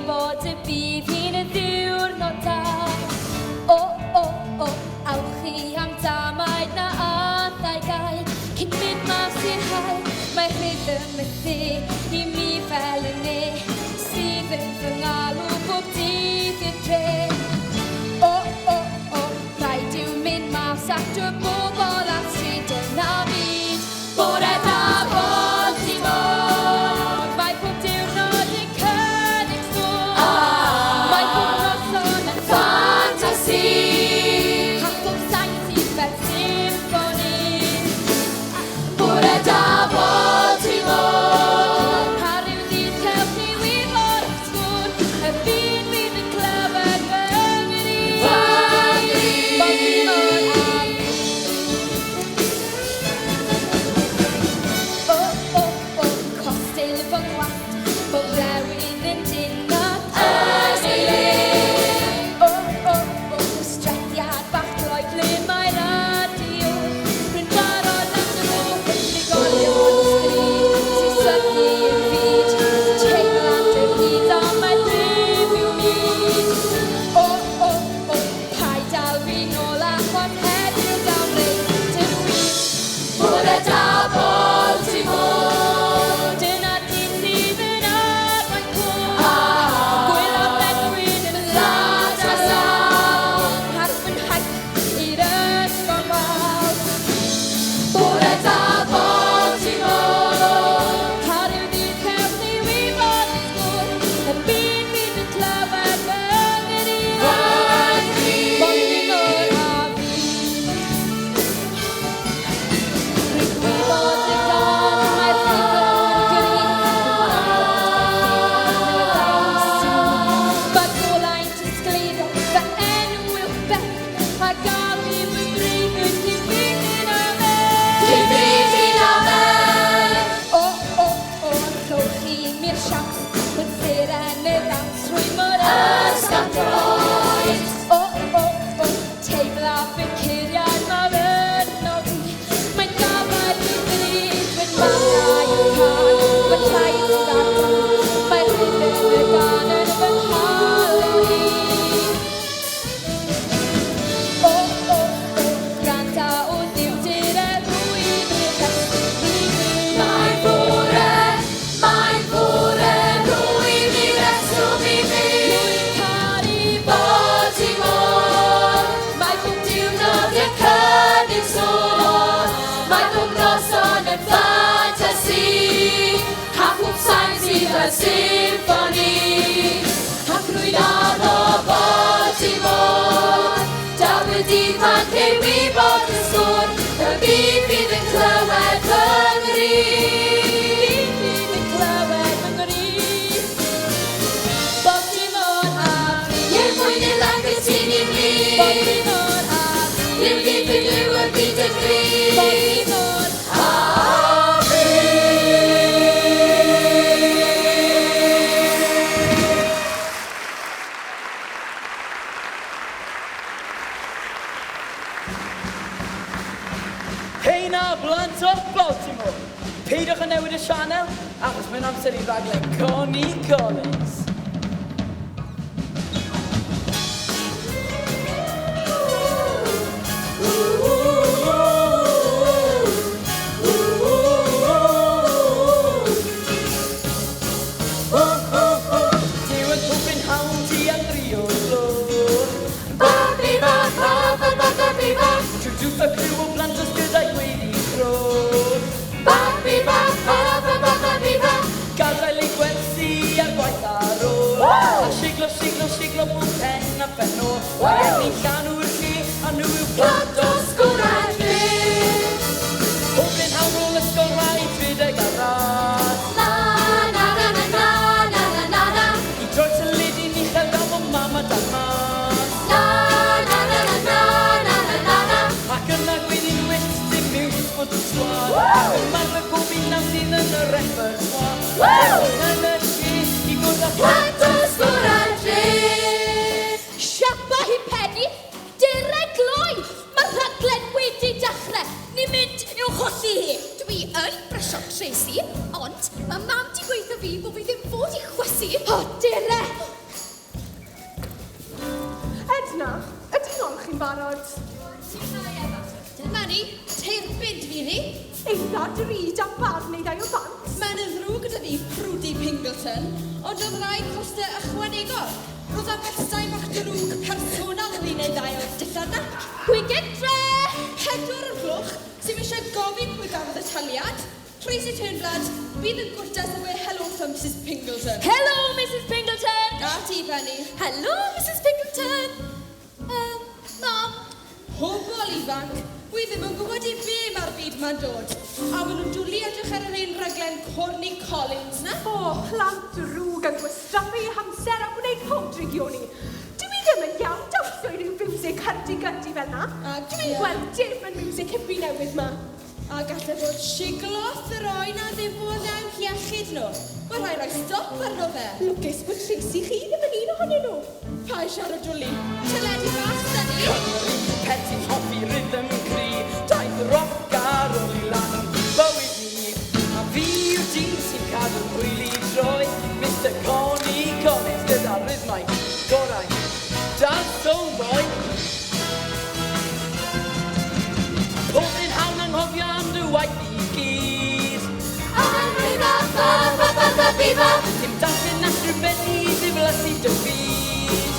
Bod y bydd hi'n y ddiwrnod da. Awch chi am damaid na addau gael, cyn mynd mas i'r hael. Mae rhythm y dde i mi fel y ne, sydd yn fy ngalw bob dydd i'r dre. Rhaid yw mynd mas at y bobl a stryd yna byd. Bore da bod ti mod, mae pob diwrnod yn cynnig sôn. Mae pob noson yn ffantasi, a pob saith sydd fel symffoni. Bore da bod ti mod, a rhyw ddydd cewch ni wybod eich sgwr, y byd fydd yn clyfar fy ngri. Bod ti mod am costil fy ngwallt, bob rewyn yn dinod yn ei le. Strediad bach gloi ble mae radio, rwy'n barod am dy ro, unigolion stryd, sy'n sychu yn fyd, teimlad y hyd a mae ddim i'w myd. Paid dal fi nôl a chwan heddiw dawn reid yn wyd. Bore da bod ti mod, dyna dyn sydd yn arwain cwr. Gwyl a bedwyn yn lad a law, harf yn haith i'r ysgol fawr. Bore da bod ti mod, a ryw ddydd cewch ni wybod eich sgwr, y byd fydd yn clyfar fy ngri. Bod ti mod a fi. Rwy'n gwybod y don mae'r rhyddom gryf. Mae golaint ysgleiddio fy enw i'w beth, a galw fy breuddwyd cyn fynd amen. Cyn fynd amen. Rhowch chi mi'r siawns, wrth seren y ddawns, rwy mor ysgol droed. Teimla fy curiad ma fy'n nodi, mae'n gafael i'w ddryd, wy'n marau i'w can, wy'n llais ddadl, mae'r rhythm y gan yn fy nghalon i. Granda o ddiwdyr rwy'n rhywbeth i mi. Mae'n bore rwy'n i reswm i mi. Rwy'n caru bod ti mod, mae pob diwrnod yn cynnig sôn. Mae pob noson yn ffantasi, a pob sain sydd fel symffoni. Ac rwy'n addo bod ti mod, daw y dydd pan cei wybod y sôn, y byd fydd yn clywed fy ngri. Byd fydd yn clywed fy ngri. Bod ti mod a fi. I'r mwyn i'r lan gytun i mi. Bod ti mod a fi. I'r byd fydd yw y byd yn gri. Bod ti mod a fi. Hei na blant o Baltimore, peidwch yn newid y sianel, achos mae'n amser i raglen Connie Collins. Dyw yn hwbyn hawn ti am drio glwr. Babi bach, babi bach, Trwy drws y criw o blant os gyda'i gweiddi crwr. babi bach, babi bach. Gadael ei gwersi ar gwaith ar Tracy, ond mae mam di gweithio fi bod fi ddim fod i chwysu. O, dere! Edna, ydy nôl chi'n barod? Mani, terbyd fi hi. Eitha drud am barn neu ddau o bant. Mae'n yn ddrwg gyda fi Prwdi Pingleton, ond oedd rai costa ychwanegol. Roedd am bethau bach drwg personol fi neu ddau o dillad na. Gwygen dre! 4 o'r gloch, sy'n eisiau gofyn pwy gafodd y taliad. Tracy Turnblad, bydd yn gwrtas o we hello from Mrs Pingleton. Hello, Mrs Pingleton! Na ti, Penny. Hello, Mrs Pingleton! Mam. Pobl ifanc, wi ddim yn gwybod i be mae'r byd ma'n dod. A maen nhw'n dwlu edrych ar yr un raglen Corny Collins na. O, plant drwg yn gwastraffu amser a gwneud podrigioni. Dwi ddim yn iawn dawnsio i ryw fiwsig hyrdy-gyrdy fel na. Dwi'n gweld dim yn miwsig hippie newydd ma. A gallai bod sigloth yr oen a ddim bod am iechyd nhw. Mae rhai rhoi stop arno fe. Lwcus bod Tracy chi ddim yn un ohonyn nhw. Pa eisiau ar y dwlu? Teledu bach, Sunny. Peti hoffi rhythm cri, daeth roc ar ôl i lan yn bywyd ni. A fi yw'r dyn sy'n cadw'n rili droi, Mr Connie Collins gyda rhythmau gorau. Dance o boi. Pob un hawn anghofio am dy waith i gyd. Dim darllen at rhywbeth i ddiflasu dy fyd.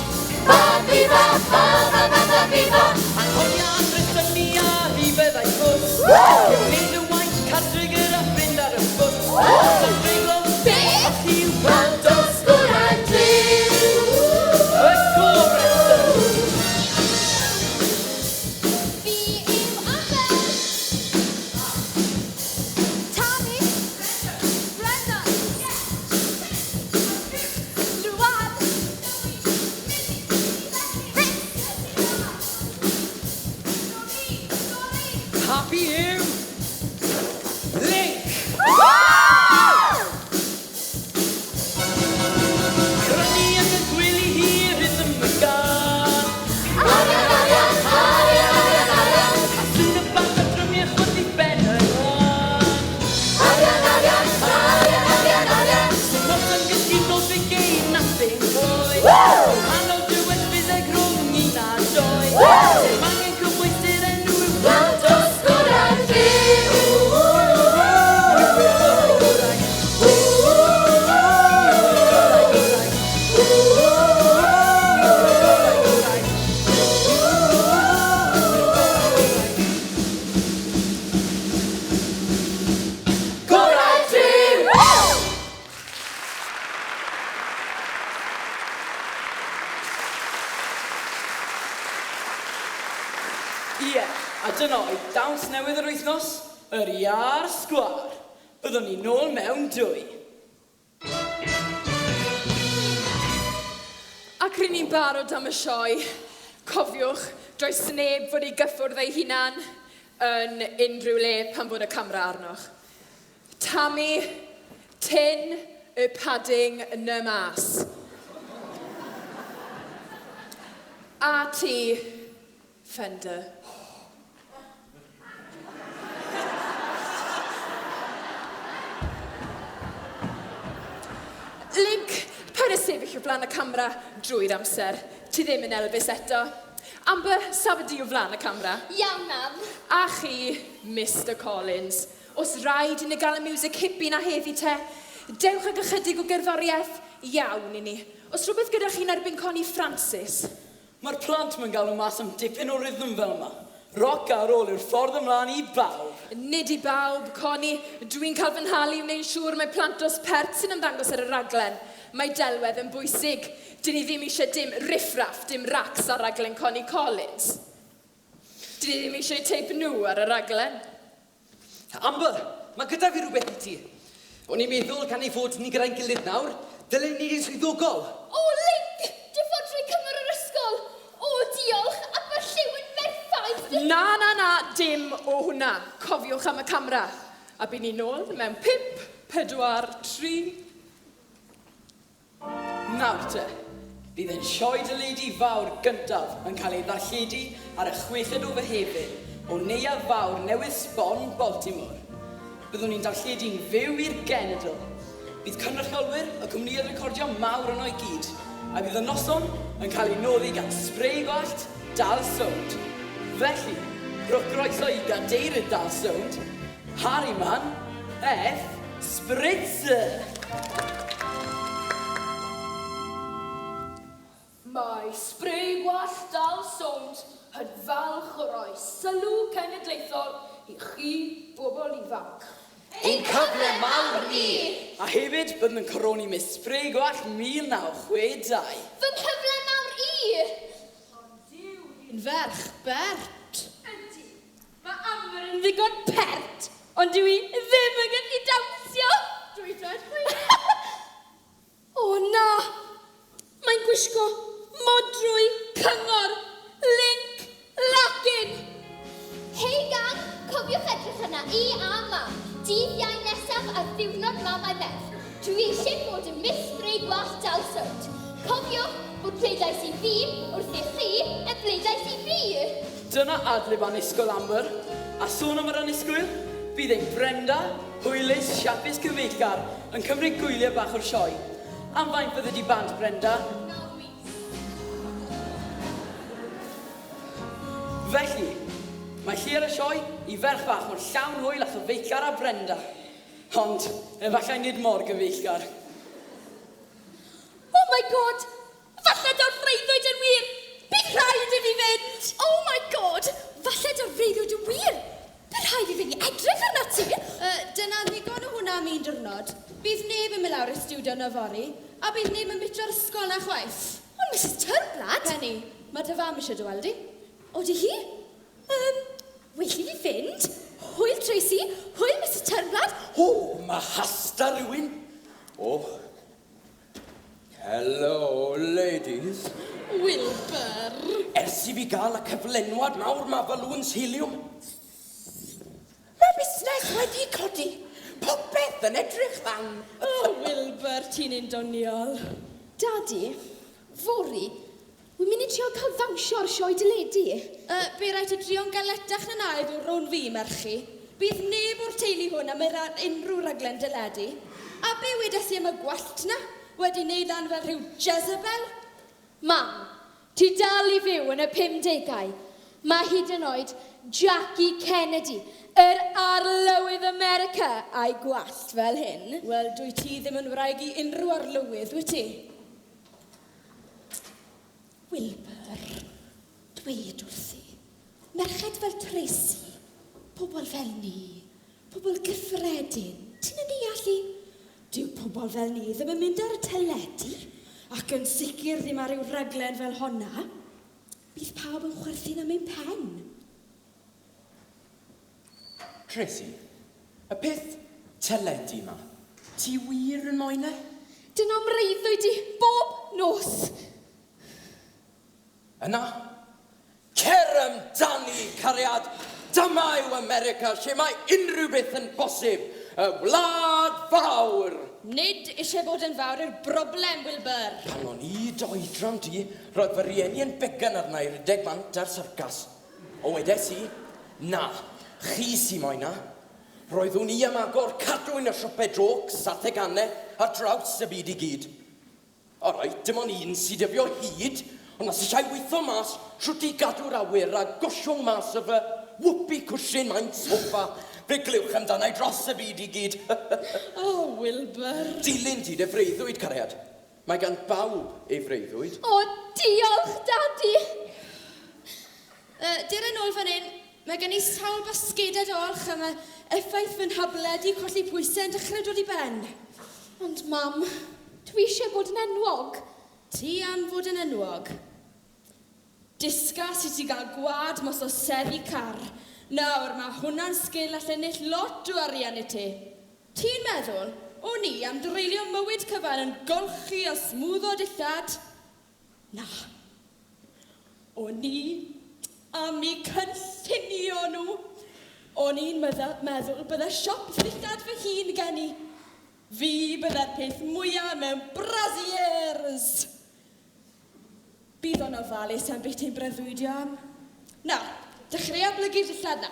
Anghofio am rysynnu a hi byddai ffws. Gwneud y waith cadw gyda ffrind ar y ffws. Sa'n ffringo beth i'w gwrando sgwrau driw. Y gofreswm. Fi yw Amber. Tammy. Brenda. Luan. Happy you. Link. Crynu yn y gwely hir rhythm y gan. A sy'n y band o drymiau chwyd i ben y lan. Sy'n mor yn gysigol fe gein na sy'n fwy. Hanol diwedd byddeg rhwng un a doi. Sy'n angen cymwystir enw yw gwrando sgwrau driw. Ie, a dyna oedd dawns newydd yr wythnos, yr Iar Sgwar. Byddwn ni nôl mewn 2. Ac rydyn ni'n barod am y sioe. Cofiwch, does neb fod i gyffwrdd ei hunan yn unrhyw le pan bod y camera arnoch. Tammy, tin y padding yn y mas. A ti, Fender. Link, paid â sefyll o flaen y camera drwy'r amser. Ti ddim yn Elvis eto. Amber, safod di o flaen y camera. Iawn, mam. A chi, Mr Collins. Os rhaid i ni gael y music hippie na heddi te, dewch ag ychydig o gerddoriaeth iawn i ni. Os rhywbeth gyda chi'n erbyn Connie Francis. Mae'r plant ma'n galw mas am dipyn o rhythm fel yma. Roc ar ôl yw'r ffordd ymlaen i bawb. Nid i bawb, Connie. Dwi'n cael fy nhalu i wneud siŵr mae plant os pert sy'n ymddangos ar y raglen. Mae delwedd yn bwysig. Dyn ni ddim eisiau dim riffraff, dim racs ar raglen Connie Collins. Dyn ni ddim eisiau teip nhw ar y raglen. Amber, mae gyda fi rhywbeth i ti. O'n i'n meddwl gan ei fod ni gyda'n gilydd nawr, dylen ni ni'n swyddogol. O, Link! Dwi'n fod trwy cymryd yr ysgol. O, diolch, ac mae'r lliw yn berffaith. Na, dim o hwnna. Cofiwch am y camera. A bydd ni nôl mewn 5, 4, 3... Nawr te, bydd yn sioe dyledu fawr gyntaf yn cael ei ddarlledu ar y 6 o Fehefin o Neuadd Fawr Newydd Sbon, Baltimore. byddwn ni'n darlledu'n fyw i'r genedl. Bydd cynrychiolwyr y cwmnïau recordio mawr yno i gyd, a bydd y noson yn cael ei noddi gan spray gwallt Dal Sound. Felly, rhowch groeso i gadeirydd Dal Sound, Harryman F. Spritzer. Mae spray gwallt Dal Sound yn falch o roi sylw cenedlaethol i chi bobl ifanc. Ein cyfle mawr ni! A hefyd byddwn yn coroni mis spray gwallt 1962. Fy nghyfle mawr i! Yn ferch Bert. Ydy, mae Amber yn ddigon pert, ond dwi ddim yn gallu dawnsio. Dwi dweud. O na, mae'n gwisgo modrwy cyngor Link Lacin. Hei gang, cofiwch edrych yna i a mam. Dydd Iau nesaf ar ddiwrnod mam a merch. Dwi eisiau bod yn Miss Spray Gwallt Dal Sound. Cofiwch bod pleidlais i fi wrth i chi yn pleidlais i fi. Dyna adlib anusgwyl Amber, a sôn am yr anusgwyl, bydd ein Brenda, hwylus, siapus cyfeillgar yn cymryd gwyliau bach o'r sioe. Am faint fydde di band, Brenda? Felly, mae hi ar y sioe i ferch fach mor llawn hwyl a chyfeillgar a Brenda. Ond, efallai nid mor gyfeillgar. Oh my god! Falle da'r freuddwyd yn wir! Bydd rhaid i fi fynd! Oh my god! Falle da'r freuddwyd yn wir! Bydd rhaid i fi edrych arna ti! Dyna ddigon o hwnna am un diwrnod. Bydd neb yn mynd lawr y stiwdio na fori, a bydd neb yn bytro'r ysgol na chwaith. Ond Mrs Turnblad? Penny, mae dy fam eisiau dy weld i. Odi hi? Will i fi fynd? Hwyl Tracy, hwyl Mrs Turnblad. O, mae hasta rhywun. O. Hello, ladies. Wilbur. Ers i fi gael y cyflenwad mawr mae balwns helium. Mae busnes wedi codi. Popeth yn edrych fan. Wilbur, ti'n un doniol. Daddy, fori, wy'n mynd i trio cael ddawnsio ar sioe dyledu. Be rhaid y trio'n galetach na naedd o rown fi, merchi. Bydd neb o'r teulu hwn am unrhyw raglen dyledu. A be wedes i am y gwallt na? Wedi wneud lan fel rhyw Jezebel? Mam, ti dal i fyw yn y 50au. Mae hyd yn oed Jackie Kennedy, yr arlywydd America, a'i gwallt fel hyn. Wel, dwi ti ddim yn wraig i unrhyw arlywydd, wyt ti? Wilbur, dweud wrthi, merched fel Tracy, pobl fel ni, pobl gyffredin, ti'n yn deallu? Dyw pobl fel ni ddim yn mynd ar y teledu, ac yn sicr ddim ar ryw raglen fel honna. Bydd pawb yn chwerthin am ein pen. Tracy, y peth teledu ma, ti wir yn moyn e? Dyna mreiddwyd i bob nos. Yna, cer amdani, cariad. Dyma yw America, lle mae unrhyw beth yn bosib. Y wlad fawr. Nid eisiau bod yn fawr yw'r broblem, Wilbur. Pan o'n i doedran ti, roedd fy rieni yn began arna i'r 10 ar syrcas. O wedes i, na, chi si moyna. Roeddwn i am agor cadwyn y siopau drocs a thegannau ar draws y byd i gyd. Alright, dim ond un sydd dyfio hyd, ond as eisiau weithio mas, siwt i gadw'r awyr a gosiwng mas o fy wwpi cwsyn mae'n sofa. Fe glywch amdana i dros y byd i gyd. Wilbur. Dilyn ti dy freuddwyd, cariad. Mae gan bawb ei freuddwyd. O, diolch, Daddy. Dyr yn ôl fan hyn, mae gen i sawl basgedau olch am y effaith fy nhabled i colli pwysau yn dechrau dod i ben. Ond, Mam, dwi eisiau bod yn enwog. Ti am fod yn enwog. Disga sydd ti gael gwad mas o seddi car. Nawr, mae hwnna'n sgil allan ennill lot o arian i ti. Ti'n meddwl, o'n i am dreulio mywyd cyfan yn golchi a smwddo dillad? Na. O'n i am i cynllunio nhw. O'n i'n meddwl bydde siop ddillad fy hun gen i. Fi bydde'r peth mwyaf mewn brasiers. Bydd o'n ofalus am beth ti'n breuddwydio am. Na, dechrau blygu'r dillad na.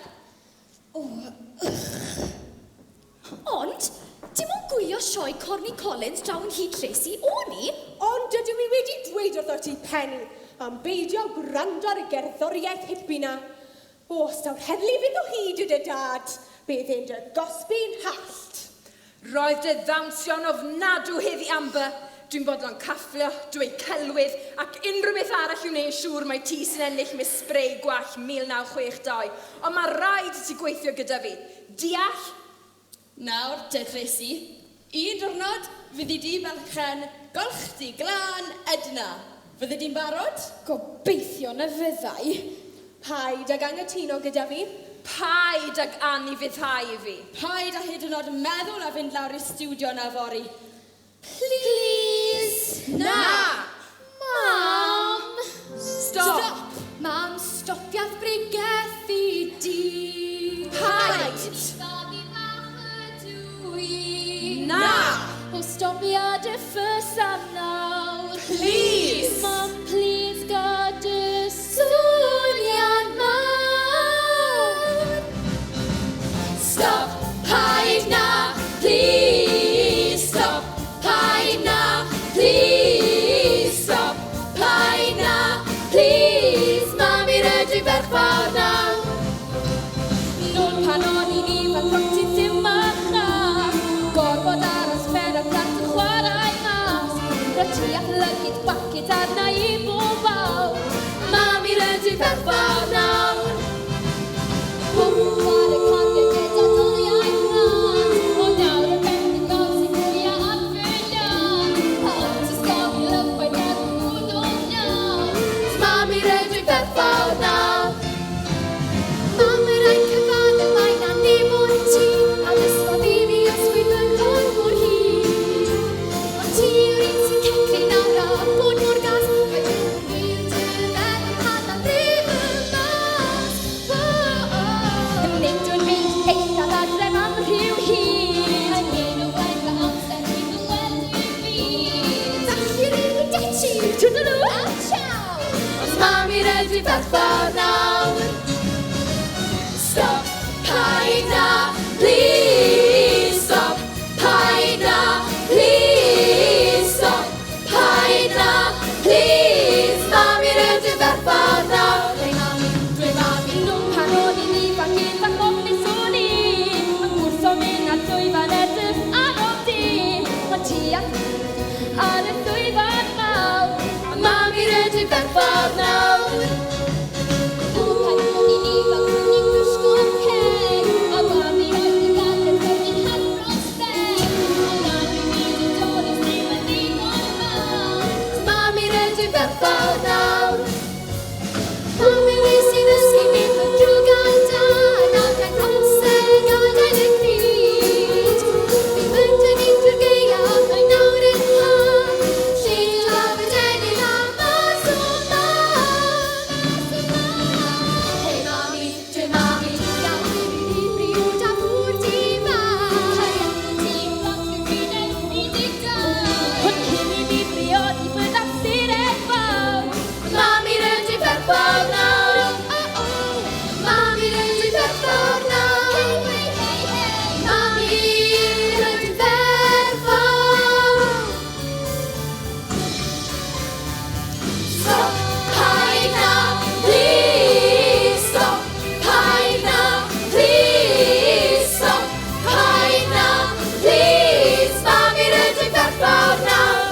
Ond, dim ond gwylio sioe Corny Collins draw yn hyd Tracy o'n i. Ond dydw i wedi dweud wrtho ti, Penny, am beidio gwrando ar y gerddoriaeth hippi na. O, stawr heddlu fydd o hyd ydy dad. Bydd ein dy gosbi'n hallt. Roedd dy ddawnsio'n ofnadw heddi Amber. Dwi'n bodlon caffio, dweud celwydd, ac unrhyw beth arall i'w wneud siŵr mai ti sy'n ennill mis sprei gwall 1962. Ond mae rhaid i ti gweithio gyda fi. Deall? Nawr, te Tracy, un diwrnod fyddi di balchen golch di glân Edna. Fyddi di'n barod? Gobeithio na fyddai. Paid ag angytuno gyda fi. Paid ag anifuddhau fi. Paid a hyd yn oed yn meddwl a fynd lawr i'r stiwdio na fori. Please. Na! Mam. Stop! Mam, stopiaeth bregeth i di. Paid! Babi bach y dwi. Na! O stopiad y ffys am nawr. Please! Mam, please, God, y sŵniad mawr. Stop, paid na, please. Stop, paid na, please. Stop, paid na, please. Mam, i rydw i ferch fawr nawr. Nôl pan o'n i'n ifan rhwng ti dim achna. Gorfod aros fer a plant yn chwarae mas. Rydw i a'ch lygyd bacyd arna i bob awr. Mam, i rydw i ferch fawr nawr. Ar y cariad gyda doliau ffran. O nawr y beth yn gol sy'n fwy a adfyniad. Pawb sy'n sgol i lyfwaith ar y mwyd o'n nawr. Mam, i rydw i ferch fawr nawr. Mam, yr ein cyfan y mae na dim ond ti. A ddysgodd i fi ysgwyd fy nghorn mor hir. Ond ti yw'r un sy'n ceglu nawr a bod mor gas. Rydw i'n wir dy feddwl pan na ddim yn mas. Nid dwi'n mynd eithaf adref am rhyw hir. A nid o weld fy amser nid o weld i fi. Dallir i fi detu, twdlw, a ciao. Ond mam, i rydw i ferch fawr nawr. Stop, paid na, please. Stop, paid na, please. Stop, paid na, please. Mam, i rydw i ferch fawr nawr. Dwi mam i nhw pan o'n i'n ifan gyda chofnus o'n i. Yn gwrtho mynd ar llwyfan edrych ar ôl di. Ond ti ar y llwyfan mawr. Mam, i rydw i ferch fawr nawr. Pan o'n i'n ifan gwrdd i'n gwisgo'r cer. A mam i oedd i gael y gwrdd i'n hadros fer. Ond nawr i gyd yn dod i ddim yn ddigon mawr. Mam, i rydw i ferch fawr nawr. Mam, i wnes i ddysgu beth o'n drwg a dan. A daeth amser i gadael y cryd. Fi mynd yn unrhyw gaeaf mae nawr yn haf. Lle draf y denydd a mas o mam. Hei mami, dwi mami, iawn i fi briod a bwr di fach. Ti'n blant fi'n gwneud 12. Ond cyn i fi briod i fod amser enfawr. Mam, i rydw i ferch fawr nawr. Mam, i rydw i ferch fawr nawr. Mam, i rydw i ferch fawr. Stop, paid na, please. Stop, paid na, please. Stop, paid na, please. Mam, i rydw i ferch fawr nawr.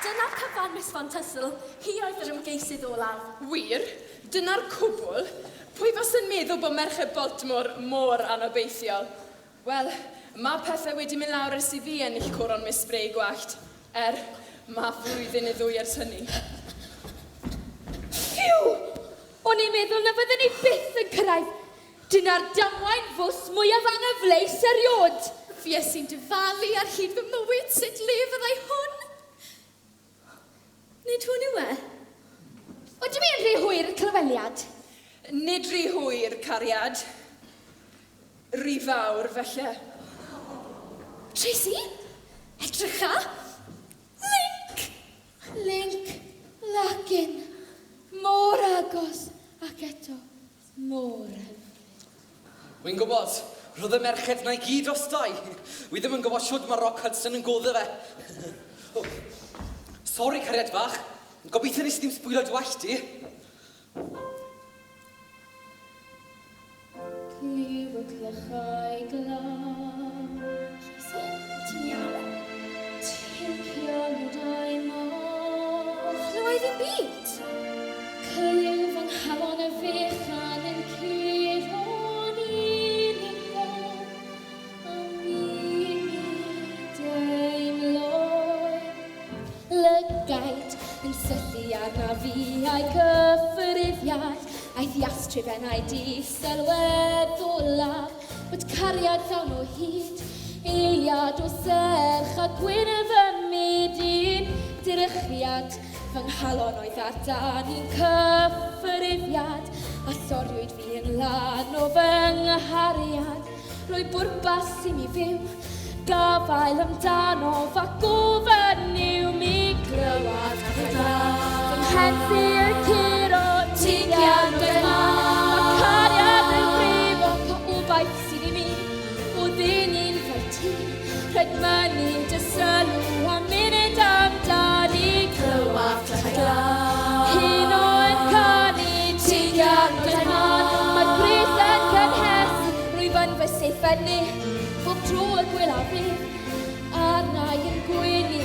Dyna'r cyfan, Miss Van Tussle. Hi oedd yr ymgeisydd olaf. Wir? Dyna'r cwbl? Pwy fas yn meddwl bod merched Baltimore mor anobeithiol? Wel, mae pethau wedi mynd lawr ers i fi ennill cwron mis sprei gwallt. Mae flwyddyn i ddwy ers hynny. Phew! O'n i'n meddwl na fydden ni byth yn cyrraedd. Dyna'r damwain fws mwyaf anghyfleus eriod. Fi sy'n dyfalu ar hyd fy mywyd sut le fyddai hwn. Nid hwn yw e. O, dim i'n rhy hwyr y clyweliad. Nid rhy hwyr, cariad. Rhy fawr, felly. Tracy, edrycha. Link. Link. Wy'n gwybod, roedd y merched na i gyd dros dau. Wi ddim yn gwybod siwd mae Rock Hudson yn goddo fe. Sori, cariad fach. Gobeithio nes ddim sbwylio dwallt ti. Cliw y clychau glas. Ti'n iawn? Tincio nodau moch. Clywai ddim byd. Cliw fy nghalon y fechan yn curo'n unig o. A mi deimloi. Lygaid yn sythu arna fi a'i cyffreddiad. A'i ddiastrif enau di sylwedd olaf. Bod cariad llawn o hyd, eiliad o serch a gwynef y medyn. Dirychiad fy nghalon oedd ar dan i'n cyffreddiad. A thoriwyd fi yn lan o fy nghariad. Rwy bwrpas i mi fyw, gafael amdano fa gofyn yw mi glywad y glas. Fy nghensi y curo tigian o'r man. Mae cariad yn brifo pa wbaith sydd i mi. O ddyn fel ti, rhaid mynu dy sylw a munud amdani clywad y glas. Hyn o'n canu tigian o'r man. Mae'r bris yn cynhesu, rwyf yn fy seithfennu. Bob tro y gwyla fydd, arnau yn gwyni,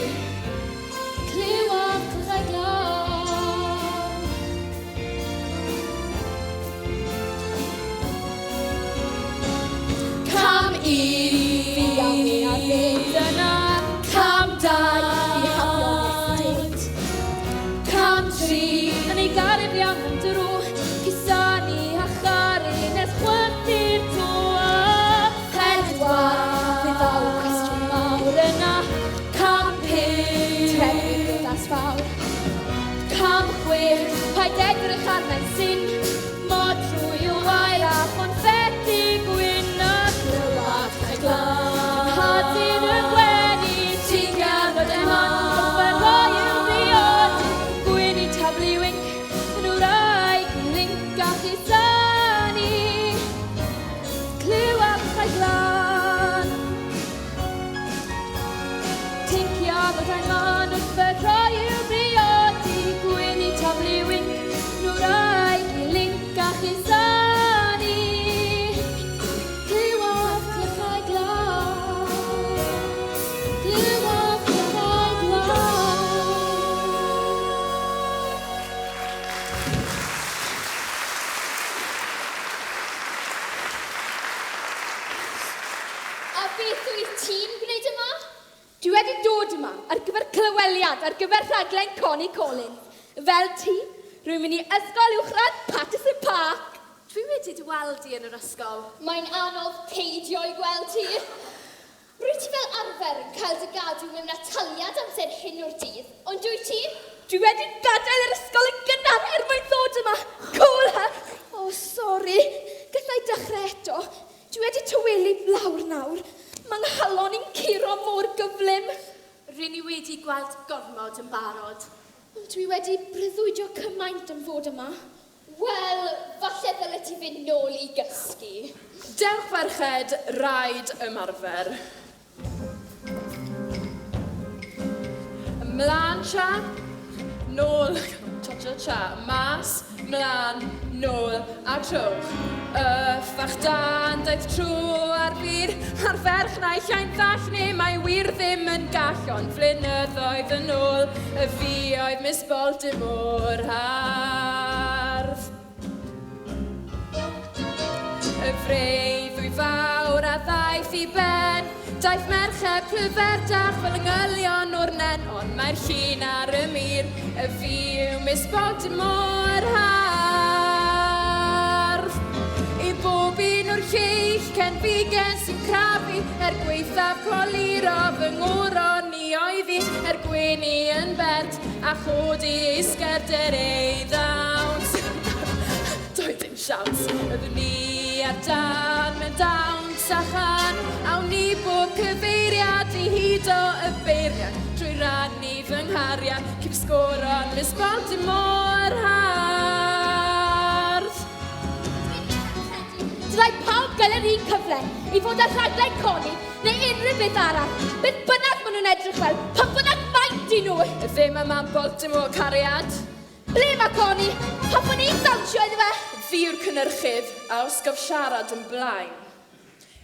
clywaf clychau glas. Cam 1 fi am mi a fynd yna, cam 2 i hapio nesdyd. Cam 3 yn ei garif iawn yn drw, cusanu a chari nes chwythu'r to. Fydd aw cwestiwn mawr yna. Cam 5 trefnu brwddas fawr. Cam 6 paid edrych arna'n syn. Mod trwy o wair a confetti gwyn a clywad y glas. Hadyn y gwenu ti'n ganfod y man. Fy rhoi yn briod gwyn i tablu wink. Yn wraig link a chisani. Clywad y glas. Tinciad o da'n man wrth fy rhoi i'w briodi. Gwyn i tablu wink, nhw'r aig i link a chisani. Clywad clychau glas. Clywad clychau glas. A beth wyt ti'n gwneud yma? Dwi wedi dod yma ar gyfer clyweliad ar gyfer rhaglen Connie Collins. Fel ti, rwy'n mynd i ysgol uwchradd Patterson Park. Dwi wedi dy weld ti yn yr ysgol. Mae'n anodd peidio i gweld ti. Rwy ti fel arfer yn cael dy gadw mewn ataliad amser hyn o'r dydd, ond dwi ti? Dwi wedi gadael yr ysgol yn gynnar mwyn ddod yma. Cool, ha? O, sori. Gallai dechrau eto. Dwi wedi tywelu lawr nawr. Mae nghalon i'n curo mor gyflym. Rydyn ni wedi gweld gormod yn barod. Ond dwi wedi breuddwydio cymaint yn fod yma. Wel, falle ddyle ti fynd nôl i gysgu. Dewch ferched, rhaid ymarfer. Mlaen cha, nôl, cha-cha-cha, mas, mlaen, nôl, a trwch. Fach dan, daeth trw ar fyr, a'r ferch neu llain ddall neu mae wir ddim yn gall, ond flynyddoedd yn ôl, y fi oedd Miss Baltimore hardd. Y freuddwy fawr a ddaeth i ben, daeth merched plyferdach fel ynghylion o'r nen, ond mae'r llun ar y mur, y fi yw Miss Baltimore hardd. I bob un o'r lleill cen figen sy'n crafu, gweithaf coliro fy ngwron ni oeddi, gwenu yn bert, a chodi isgerder ei ddawns. Doedd dim siawns, byddwn ni ar dan mewn dawns a chan, awn ni bob cyfeiriad i hyd o y beiriad, drwy rannu fy nghariad, cif sgoron Miss Baltimore hardd. Dylai pawb gael yr un cyfle i fod ar rhaglen coni neu unrhyw beth arall. Beth bynnag maen nhw'n edrych fel, pa bynnag maint i nhw. Ddim yma Baltimore cariad. Ble mae coni? Hoffwn ni'n dawnsio iddo fe. Fi yw'r cynnyrchydd a osgof siarad yn blaen.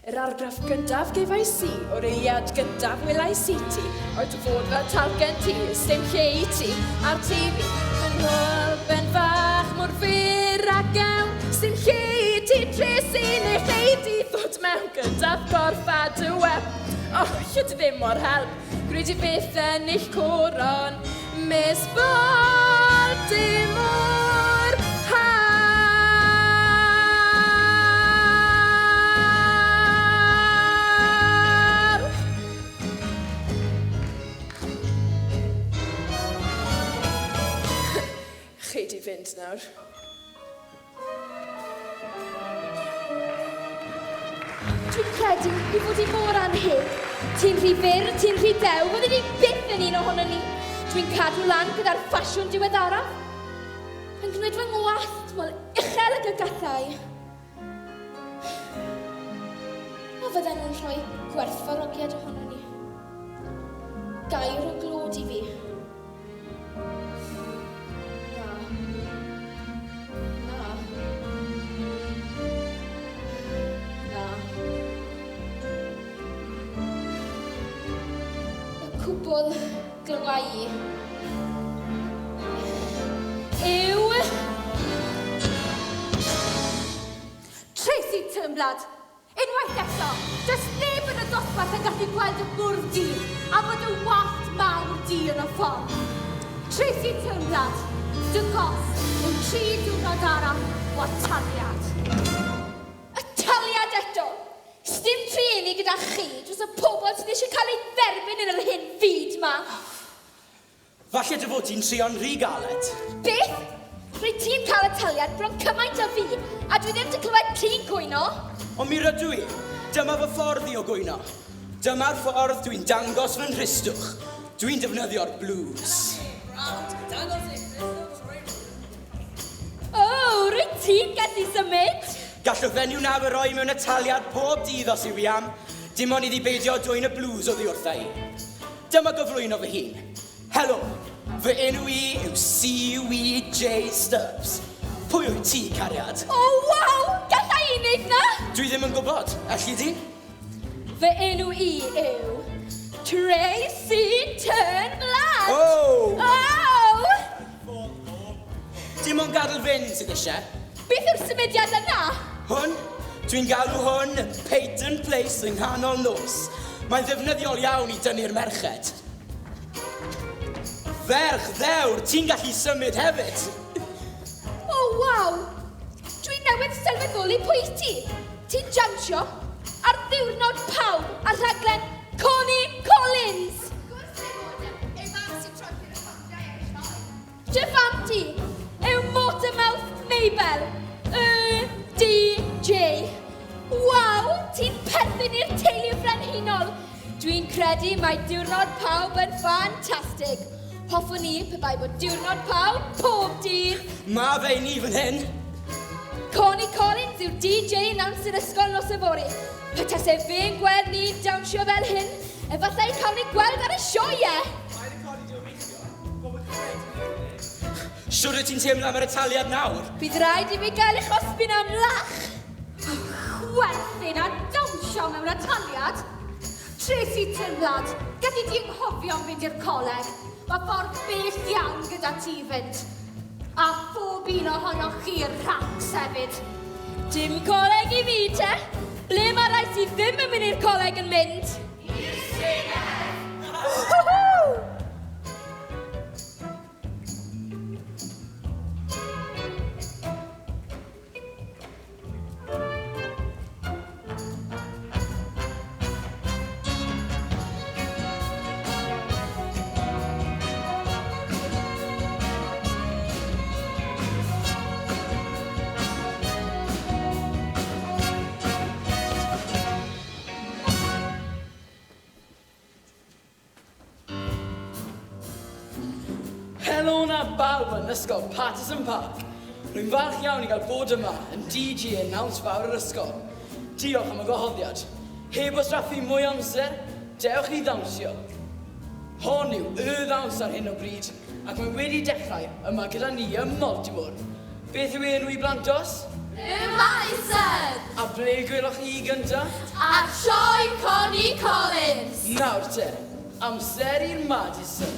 Yr argraff gyntaf gefais i o'r eiliad gyntaf welais i ti oedd fod fel talgen ti, ysdim lle i ti ar TV. Yn hwyl ben fach mor fyr a gewn, ysdim lle i ti tres i neu cheid i ddod mewn gyda'r gorff a dy web. Yw't ddim mor help, gwneud i beth yn eich coron, Miss Baltimore. Chi di fynd nawr. Dwi'n credu i fod i mor anhyg. Ti'n rhy fyr, ti'n rhy dew, fydden ni byth yn un ohono ni. Dwi'n cadw lan gyda'r ffasiwn diweddaraf. Yn gwneud fy ngwallt mor uchel ag y gathau. O fydden nhw'n rhoi gwerthfawrogiad ohono ni. Gair o glod i fi. Cwbl glywau yw Tracy Turnblad, unwaith eto, does neb yn y dosbarth yn gallu gweld y bwrdd di a fod y wallt mawr di yn y ffordd. Tracy Turnblad, dy gos yw 3 diwrnod arall o taliad. y taliad eto. Sdim trieni gyda chi dros y pobl sydd eisiau cael ei dderbyn yn yr hyn fyd ma. Falle dy fod ti'n trio'n rhy galed. Beth? Rwy'n ti'n cael y taliad bron cymaint o fi, a dwi ddim wedi clywed ti'n gwyno. Ond mi rydw i, dyma fy ffordd i o gwyno. Dyma'r ffordd dwi'n dangos fy'n rhistwch. Dwi'n defnyddio'r blues. O, rwy'n ti'n gallu symud? Gallwch fenyw na fy roi mewn y taliad pob dydd os yw i am. Dim ond iddi beidio dwy'n y blues oddi wrtha i. Dyma gyflwyno fy hun. Helo, fy enw i yw C.W.J. Stubbs. Pwy wyt ti, cariad? O, waw! Gallai i wneud na? Dwi ddim yn gwybod. Alli di? Fy enw i yw Tracy Turnblad. O! O! Dim ond gadael fynd sydd eisiau. Beth yw'r symudiad yna? Hwn, dwi'n galw hwn yn Peyton Place yng nghanol nos. Mae'n ddefnyddiol iawn i dynnu'r merched. Ferch ddewr, ti'n gallu symud hefyd. O, waw! Dwi'n newydd sylweddoli pwy ti. Ti'n jansio ar ddiwrnod pawb ar rhaglen Connie Collins. Dy fam ti yw Motormouth Mabel, DJ. Waw, ti'n perthyn i'r teulu frenhinol. Dwi'n credu mae diwrnod pawb yn ffantastig. Hoffwn ni pe bai bod diwrnod pawb pob dydd. Ma fe ni fan hyn. Connie Collins yw DJ yn amser ysgol nos y fori. Petasau fe'n gweld ni'n dawnsio fel hyn, efallai cael ni gweld ar y sioe. Siwr wyt ti'n teimlo am yr Italiad nawr? Bydd rhaid i fi gael eich osbyn am lach. Chwerthin a dawnsio mewn ataliad. Tracy Turnblad, gadi di anghofio fynd i'r coleg. Mae ffordd bell iawn gyda ti fynd. A phob un ohonoch chi'r racs hefyd. Dim coleg i fi te. Ble mae rai sydd ddim yn mynd i'r coleg yn mynd? I'r Senedd! Helo na bawb yn ysgol Patterson Park. Rwy'n falch iawn i gael bod yma yn DJ yn nawns fawr yr ysgol. Diolch am y gwahoddiad. Heb os raffu mwy amser, dewch i ddawnsio. Hon yw y ddawns ar hyn o bryd, ac mae wedi dechrau yma gyda ni ym Maldimor. Beth yw enw i blantos? Y Maesod! A ble gwelwch chi gyntaf? A sioe Connie Collins! Nawr te, amser i'r Madison.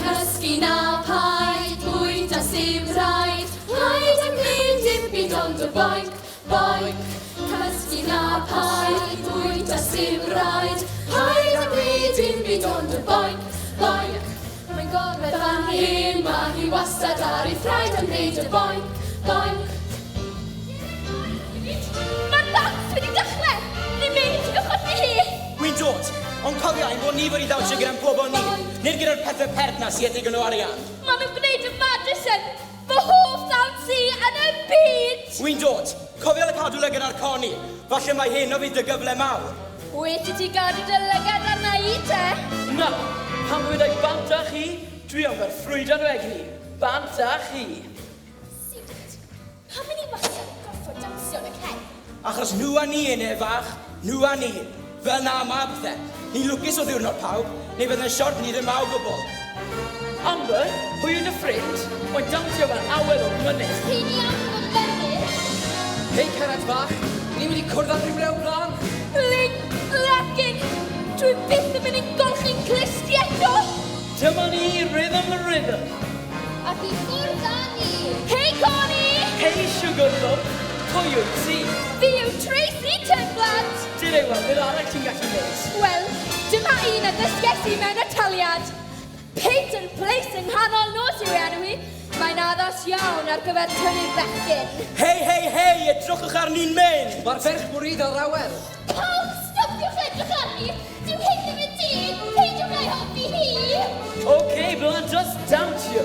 Cysgu na paid, bwyd a sim rhaid, rhaid a gwneud dim byd ond y boink, boink. Cysgu na paid, bwyd a sim rhaid, rhaid a gwneud dim byd ond y boink, boink. Mae'n gorfod fan hyn, mae hi wastad ar ei thraed yn gwneud y boink, boink. Mae'r dawns wedi dechrau! Ni'n mynd i gychwyn hi! Wy'n dod, ond cofio ein bod ni wedi ddawnsio gyda'n pobol ni, nid gyda'r pethau perthna sydd edig yn o arian. Maen nhw'n gwneud y Madison, fy hoff dawns i yn y byd! Wy'n dod, cofio y cadw lygad ar coni, falle mae hyn o fydd dy gyfle mawr. Wedi ti gadw dy lygad arna i te? Na, pan ddweud ei bant â chi, dwi am fer ffrwydan o egni. Bant â chi. Sidwyd, pam yn ni wastad yn gorfod dawnsio yn y cen? Achos nhw a ni yn e fach, nhw a ni. Fel na yma bethau. Ni'n lwcus o ddiwrnod pawb, neu byddai'n siort ni ddim mawr gwbl. Amber, pwy yw'n y ffrind? Mae'n dawnsio fel awel o mynydd. Ti'n i am fod fyny? Hei, Cerad fach, ni wedi cwrdd ar rhyw lew blan. Bling, lecyn! Dwi byth yn mynd i'n golchi'n clisti eto! Dyma ni, Rhythm the Rhythm. Ac i ffwrdd â ni! Hei, Connie! Hei, Sugar Love, pwy yw ti? Fi yw Tracy Tynblant! Dyn ei weld, beth arall ti'n gallu neud? Wel, dyma un a ddysges i mewn ataliad. Peyton Place yng nghanol nos yw enw hi. Mae'n addas iawn ar gyfer tynnu'r bechgyn. Hei, edrychwch ar ni'n mynd! Mae'r ferch mwryd ar awel. Pawb, stopiwch edrych arni! Dyw hyn ddim yn dyn! Peidiwch ei hoffi hi! OK, blantos, dawnsio.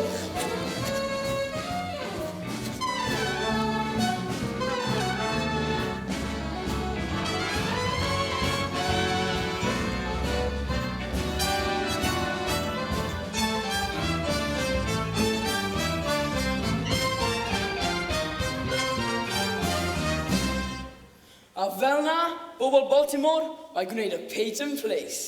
A fel na, bobl Baltimore, mae gwneud y Peyton Place.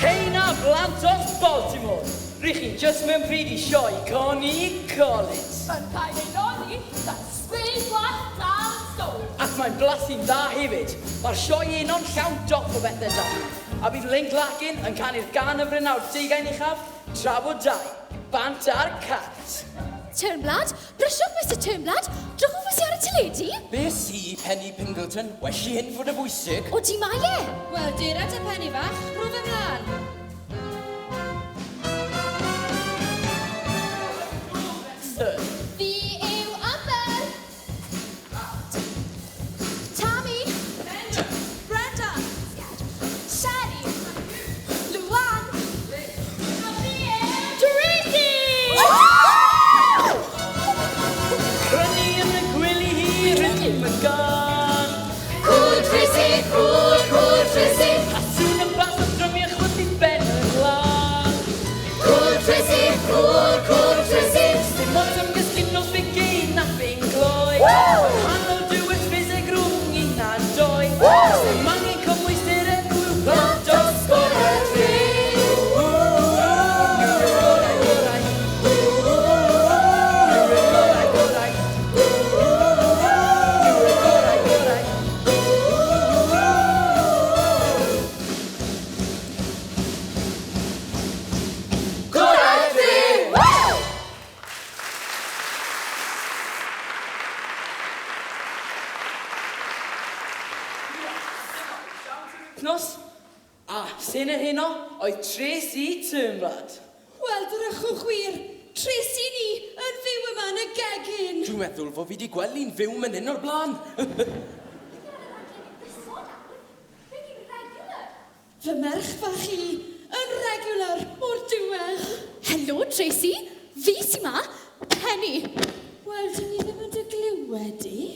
Hei na, blantos Baltimore. Rydych chi'n just mewn pryd i sioe Connie Collins. Yn cael ei nodi, da swing gwallt dal sôn. Ac mae'n blasu'n dda hefyd. Mae'r sioe un o'n llawn dop o bethau da. A bydd Link Lacyn yn canu'r gan y brynawd 10 uchaf, tra bod dau. Bant ar cat. Turnblad? Bryswch, Mr Turnblad? Drychwch fysi ar y teledu? Be si Penny Pingleton? Weshi hyn fod y bwysig. O, di mae e? Wel, dyr at y penny fach, rwyf ymlaen. Fi yw Amber! Tammy! Brenda! Sherry! Luan! Tracy! Prynu yn y gwely hir yn dim y gan. Cŵl Tracy, cŵl Tracy. A sŵn yn bas o drymio chwythu ben y lan. Cŵl Tracy, cŵl Tracy. Dim ond am gysgu nos fe gein na fe'n gloi. Hanol dywys fes e grwng un a doi. Dim angen cymwys dyr e gwyw blantos gorau tri. Gorau, gorau. Gorau, gorau. Gorau, gorau. Gorau tri! Nos, a sy'n yr heno oedd Tracy Turnblad. Wel, drychwch wir. Tracy ni yn fyw yma yn y gegin. Dwi'n meddwl fod fi wedi gweld ni'n fyw mynd o'r blaen. Fy merch fach i yn regular o'r diwedd. Helo, Tracy. Fi sy ma. Penny. Wel, dyn ni ddim yn dy glywed i.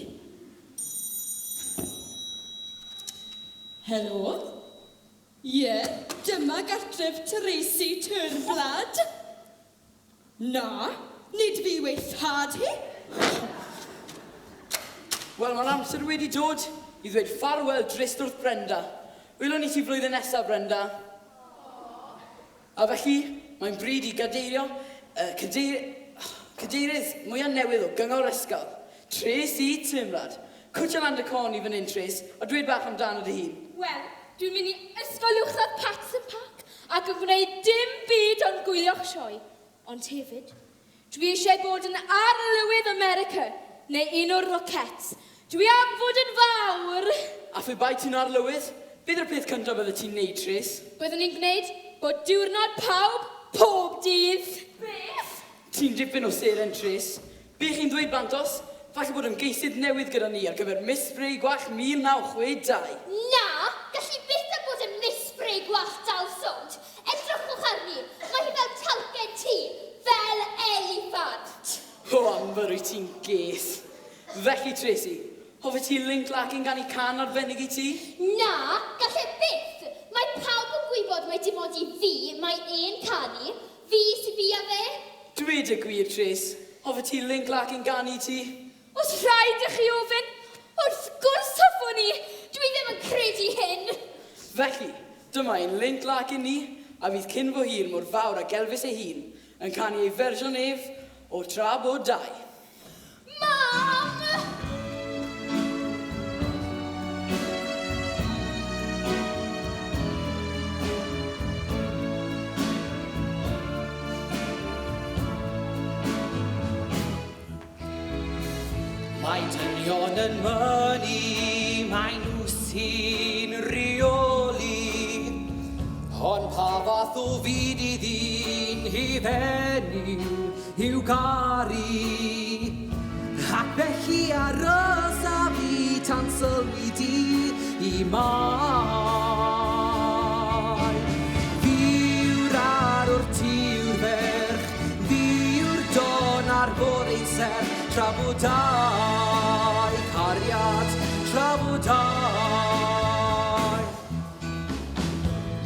Helo? Ie, dyma gartref Tracy Turnblad. Na, nid fi weithad hi. Wel, mae'n amser wedi dod i ddweud ffarwel drist wrth Brenda. Wylwn ni ti flwyddyn nesaf, Brenda. A felly, mae'n bryd i gadeirio cadeirydd mwyaf newydd o gyngor ysgol, Tracy Turnblad. Cwtio lan dy con i fan hyn, Trace, a dweud bach amdano dy hun. Wel, dwi'n mynd i ysgol uwchradd Patson Park ac yn gwneud dim byd ond gwylio'ch sioe. Ond hefyd, dwi eisiau bod yn arlywydd America neu un o'r rocets. Dwi am fod yn fawr. A phy bai ti'n arlywydd? Beth yw'r peth cyntaf bydde ti'n neud, Trace? Byddwn ni'n gwneud bod diwrnod pawb pob dydd. Beth? Ti'n dipyn o seren, Trace. Be chi'n dweud, Bantos? Falle bod ymgeisydd newydd gyda ni ar gyfer Miss Spray Gwall 1962. Na, gallu byth a bod yn Miss Spray Gwall dalsod. Edrychwch arni, mae hi fel talcen ti, fel elefant. O, amber wyt ti'n ges. Felly, Tracy, hoffe ti link lacking gan I can arbennig I ti? Na, gallu byth. Mae pawb yn gwybod mai dim ond I fi, mae ein canu, fi sy'n fi a fe. Dweud y gwir, Trace. Hoffe ti link lacking gan I ti? Os rhaid i chi ofyn, wrth gwrs hoffwn ni. Dwi ddim yn credu hyn. Felly, dyma ein link lacking ni, a fydd cyn fo hir mor fawr a gelfus ei hun, yn canu ei fersiwn ef o Tra Bod Dau. Mam! Mae dynion yn mynnu, mae nhw sy'n reoli. Ond pa fath o fyd I ddyn hufen i'w garu. Ac felly aros a fi tan sylwi di I mai. Fi yw'r ar o'r tiw'r ferch, fi yw'r don ar fôr ein serch. Trafodau, cariad, trafodau.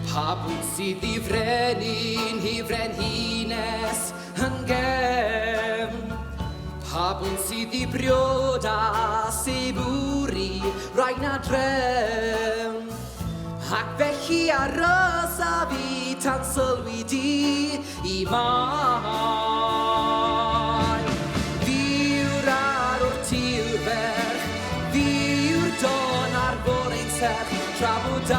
Pa bwyd sydd I frenin, hines yn gem. Pa bwyd sydd I briodas, bwri, rhaid na drem. Ac felly aros a fi tan sylwi di I mai. Trafodau,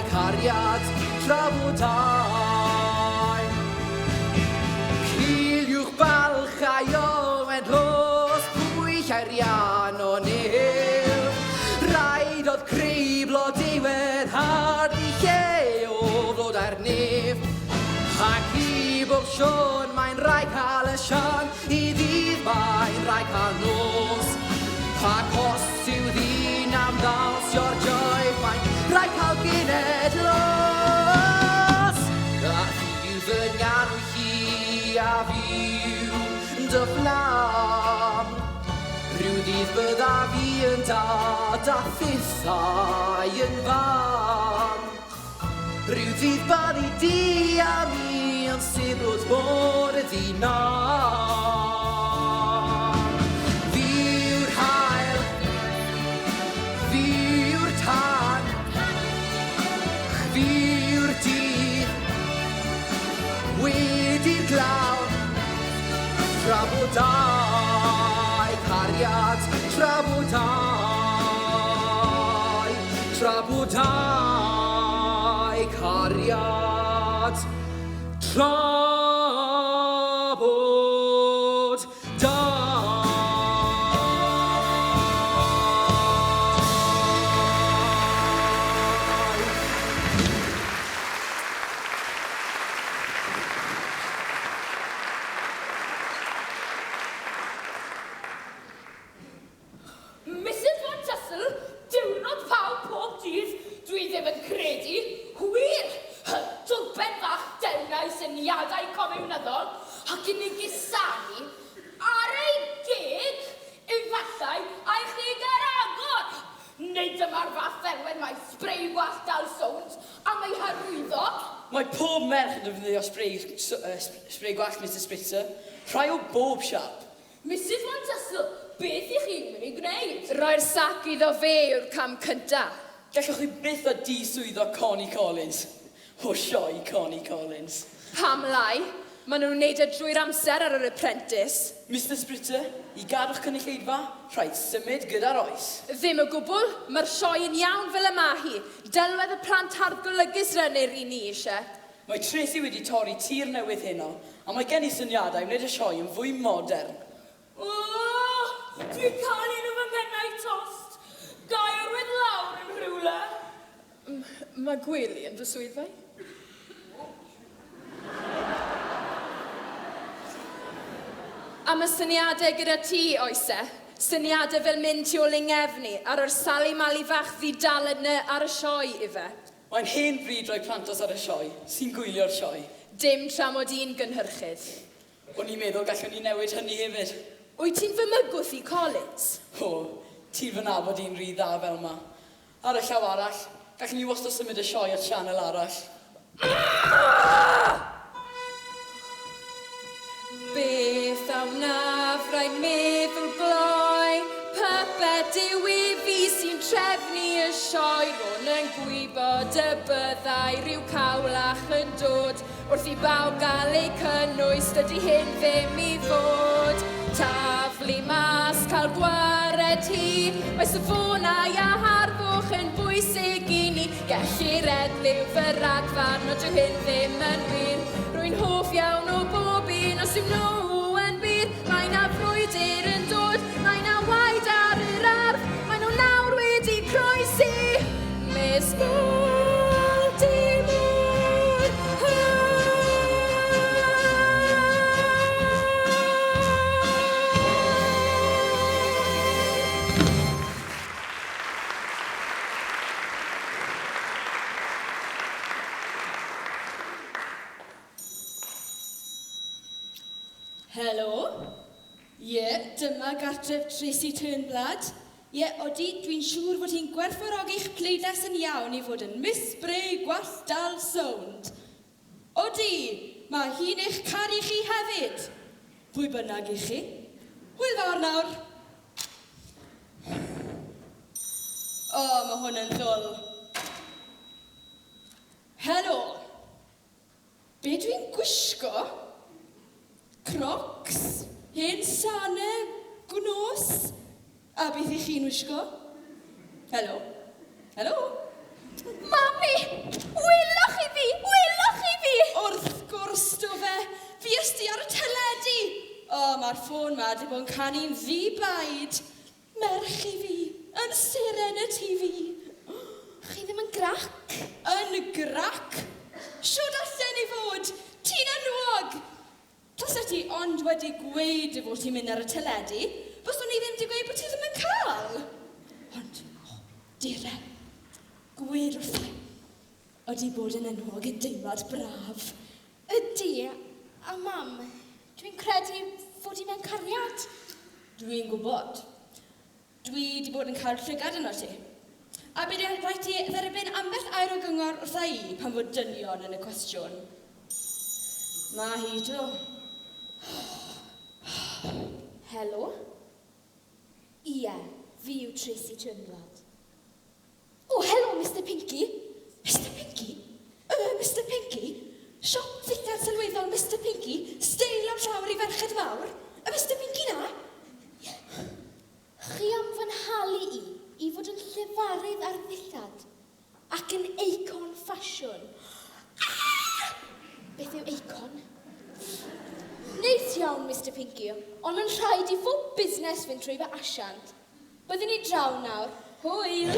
cariad, trafodau. Ciliwch balchau o wedlos, pwych arian o nil. Rhaid oedd creiblo diwedd hard I lle o flod ar nef. Ac I bob Sion mae'n rhaid cael y Sian, I ddydd mae'n rhaid cael nos. Ac os yw ddyn am ddalsio'r joif, mae'n rhaid cael genedlos. A fi yw fy nganw hi a fi yw dy fflam. Rhyw ddydd bydda fi yn dad a phethau yn fam. Rhyw ddydd byddi di a mi yn sibrwd bod y ddinan. Wedi'r glaw, trafodau, cariad, trafodau, trafodau, cariad, trafodau. Mrs. Von Tussle, diwrnod pawb pob dydd, dwi ddim yn credu Mae pob merch yn defnyddio spray gwallt Mr Spritzer. Rhai o bob siap. Mrs Montesel, beth i chi'n mynd i gwneud? Roi'r sac iddo fe yw'r cam cynta. Gallwch chi byth o di-swyddo Connie Collins. O sioi Connie Collins. Pam lai? Maen nhw'n wneud e drwy'r amser ar yr apprentice. Mr Spritzer, i gadw'ch cynulleidfa, rhaid symud gyda'r oes. Ddim o gwbl, mae'r sioe yn iawn fel y ma hi. Delwedd y plant hardd golygus rynnu'r un ni eisiau. Mae Tracy wedi torri tir newydd heno, a mae gen i syniadau wneud y sioe yn fwy modern. O, dwi'n cael un o fy mennau tost. Gair with lawr yn rhywle. Mae gwely yn fy swyddfa. Am y syniadau gyda ti, oese. Syniadau fel mynd tu ôl ein ngefni ar yr sali mali fach ddidalen yna ar y sioe ife. Mae'n hen bryd roi plantos ar y sioe, sy'n gwylio'r sioe. Dim tramod un gynhyrchydd. O'n i'n meddwl gallwn ni newid hynny hefyd. Wyt ti'n fy mygwth i Collins? O, ti'n fy nabod i'n rhy dda fel ma. Ar y llaw arall, gallwn ni wastad symud y sioe at sianel arall. Beth am naf rhaid meddwl gloi, pyped yw I fi sy'n trefnu y sioe, ro'n yn gwybod y byddai rhyw cawlach yn dod, wrth I bawb gael eu cynnwys, dydy hyn ddim I fod. Taflu mas, cael gwared hi, mae safonau a harfwch yn bwysig I ni, gellir edliw fy ragfarn, ond dyw hyn ddim yn wir. Rwy'n hoff iawn o bob un, os yw nhw yn bir, mae na frwydr yn dod, mae na waed ar yr ardd, mae nhw nawr wedi croesi. Miss Baltimore, Helo? Ie, dyma gartref Tracy Turnblad. Ie, odi, dwi'n siŵr fod hi'n gwerthfawrogi'ch pleidles yn iawn I fod yn Miss Bray Gwallt Dal Sound. Odi, mae hi'n eich caru chi hefyd. Pwy bynnag I chi? Hwyl fawr nawr. O, mae hwn yn ddwl. Helo? Be dwi'n gwisgo? Crocs, hen sanau, gnos, a beth I chi'n wisgo? Helo? Helo? Mami! Wylwch I fi! Wylwch I fi! Wrth gwrs, do fe, fi ysdi ar y teledu. O, mae'r ffôn ma di bod yn canu'n ddi-baid. Merch I fi, yn seren y TV. Chi ddim yn grac? Yn grac? Siwr allan I fod, ti'n enwog. Tas ti ond wedi gweud fod ti'n mynd ar y teledu, byswn I ddim wedi gweud bod ti ddim yn cael. Ond, dire, gwed wrthai, ydi bod yn enwog yn deimlad braf. Ydy, a mam, dwi'n credu fod I mewn cariad. Dwi'n gwybod. Dwi wedi bod yn cael llygad yno ti. A bydd rhaid ti dderbyn ambell air o gyngor wrtha I pan fod dynion yn y cwestiwn. Mae hi do. Helo? Ie, fi yw Tracy Turnblad. O, helo, Mr Pinky. Mr Pinky? Mr Pinky? Siop ddillad sylweddol Mr Pinky? Steil am llawr I ferched fawr? Y Mr Pinky na? Chi am fy nhalu I fod yn llefarydd ar ddillad ac yn eicon ffasiwn. Beth yw eicon? Neis iawn, Mr Pinky, ond yn rhaid I fod busnes fynd trwy fy asiant. Byddwn ni draw nawr. Hwyl!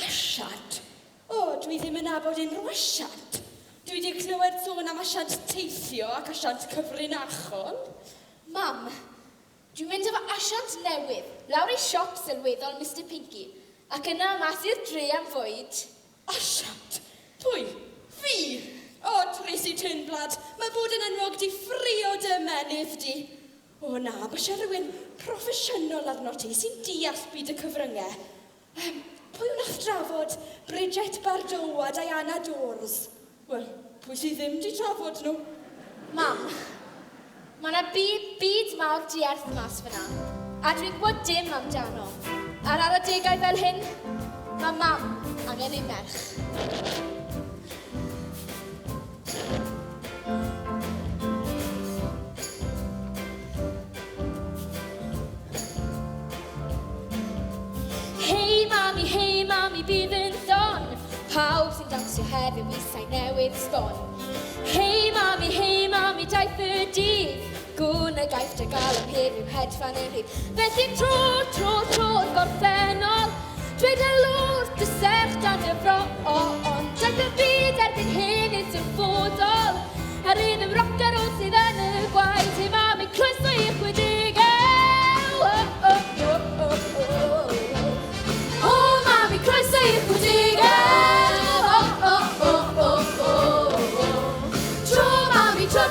Asiant? O, dwi ddim yn nabod unrhyw asiant. Dwi wedi clywed sôn am asiant teithio ac asiant cyfrinachol. Mam, dwi'n mynd efo asiant newydd, lawr I siop sylweddol Mr Pinky, ac yna mas i'r dre am fwyd. Asiant? Pwy? Fi? O, Tracy Turnblad, mae bod yn enwog di ffrio dy menydd di. O na, mae eisiau rhywun proffesiynol arno ti sy'n deall byd y cyfryngau. Pwy wna'ch drafod Bridget Bardot a Diana Dors? Wel, pwy sydd ddim di trafod nhw? Mam, mae yna byd mawr dierth mas fyna. A dwi'n gwybod dim amdano. Ar adegau fel hyn, mae mam angen ei merch. Hei mami, bydd yn ddon. Pawb sy'n dansio heddiw isau newydd sbon. Hei mami, daeth y dydd. Gwn y gaeth dy gael am heddiw hedfan yn rhydd. Felly tro o'r gorffennol. Dweud elwr dy serch dan y fron. Daeth y byd erbyn hyn i'n symfodol. Ar un ymrocar o sydd yn y gwaith. Hei mami, croeso i'ch wedigau. Croeso i'ch wedigau. Tro mami, tro.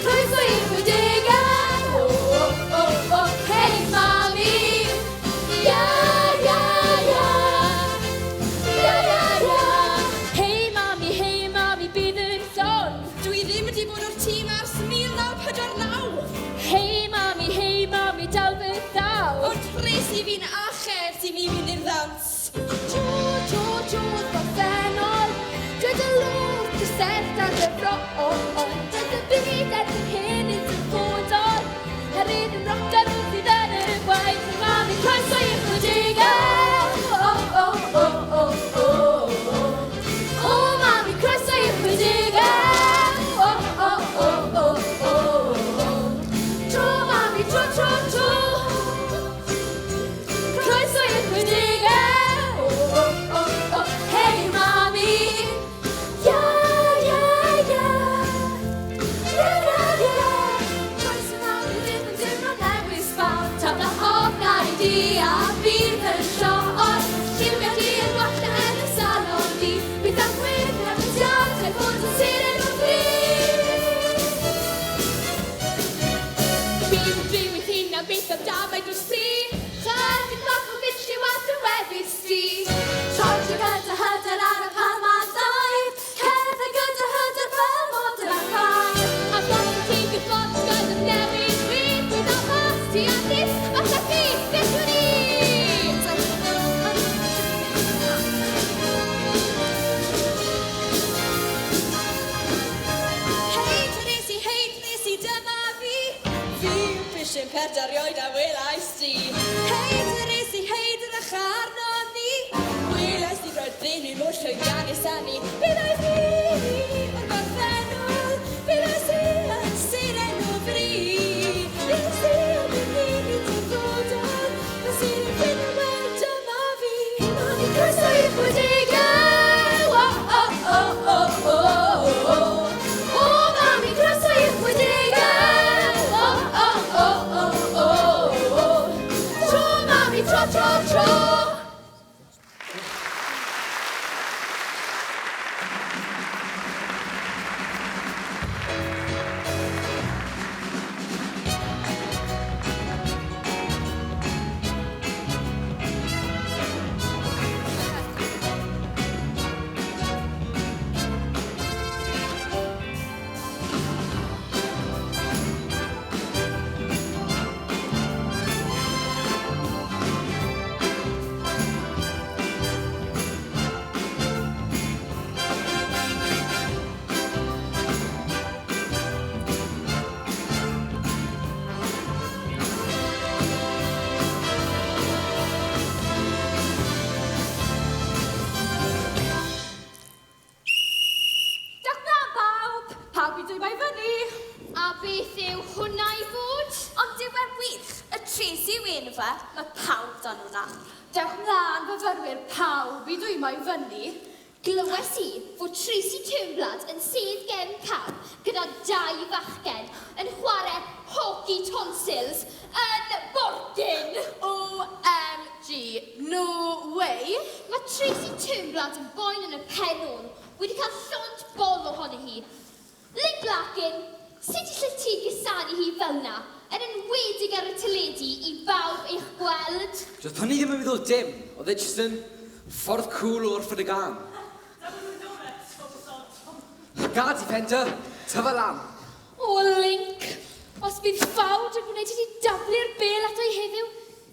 Croeso i'ch wedigau. Hey mami. Ia. Hey mami, bydd yn llon. Dwi ddim wedi bod o'r tîm ers 1949. Hey mami, dal fy ddaw. Ond pres i fi'n achub sy'n mi fynd i'r ddawns. Tro gorffennol. Dweud y lwr dy serth ar y fron. Daeth y byd erbyn hyn i'n symfodol. Ar un ymrocar o sydd yn y gwaith. Mami, croeso i'ch wedigau. Mami, croeso i'ch wedigau. Tro mami, tro. Croeso i'ch wedigau. Hey mami. Ia. Croeso mawr i ddim yn dimlo newydd sbon. Tabla hoff na i di a bydd yn sion. Lliwio di yn gwalla yn y salon ni. Bydd am gwyn am y diadau fod yn sir yn o bryd. Bydd yn byw i hyn am beth am damau drws ti. Chydig bach o bitch yw at y wefus ti. Georgia gyda hyder ar y palmadau. Cerdded gyda hyder fel moder ar ffair. A bod yn ti'n gwybod gyda newid fydd. Bydd am mas ti a nis, falle fi, beth yw'n i? Hei Teresi, dyma fi. Fi'n bysyn perdarioed a welais ti. Hei Teresi, hei drych arno ni. Welais ti roedd bryn i mor llwyddiannus a ni. Bydd o'i fi o'r gorffennol. Bydd o'i si yn sir enw fri. Bydd o'i si yn unig i tyfodol. Bydd sy'n yn fynd yn weld dyma fi. Mami, croeso i'ch wedigau. Mami, croeso i'ch wedigau. Tro mami, tro. Mae pawb dan hwnna. Dewch mlaen, fyfyrwyr, pawb i dwymo i fyny. Glywes i fod Tracy Turnblad yn sydd gen car gyda 2 fachgen yn chwarae hoci tonsils yn bordyn. OMG, no way. Mae Tracy Turnblad yn boen yn y penwn wedi cael llond bol ohoni hi. Lynn Blackin, sut lle ti gysanu hi fel na? yn enwedig ar y teledu i bawb eich gweld. Doedd hynny ddim yn meddwl dim, oedd e jyst yn ffordd cool o'r ffyd y gan. Gad i Penter, tyfa lan. O, Link, os bydd ffawd yn gwneud i ti daflu'r bel ato i heddiw,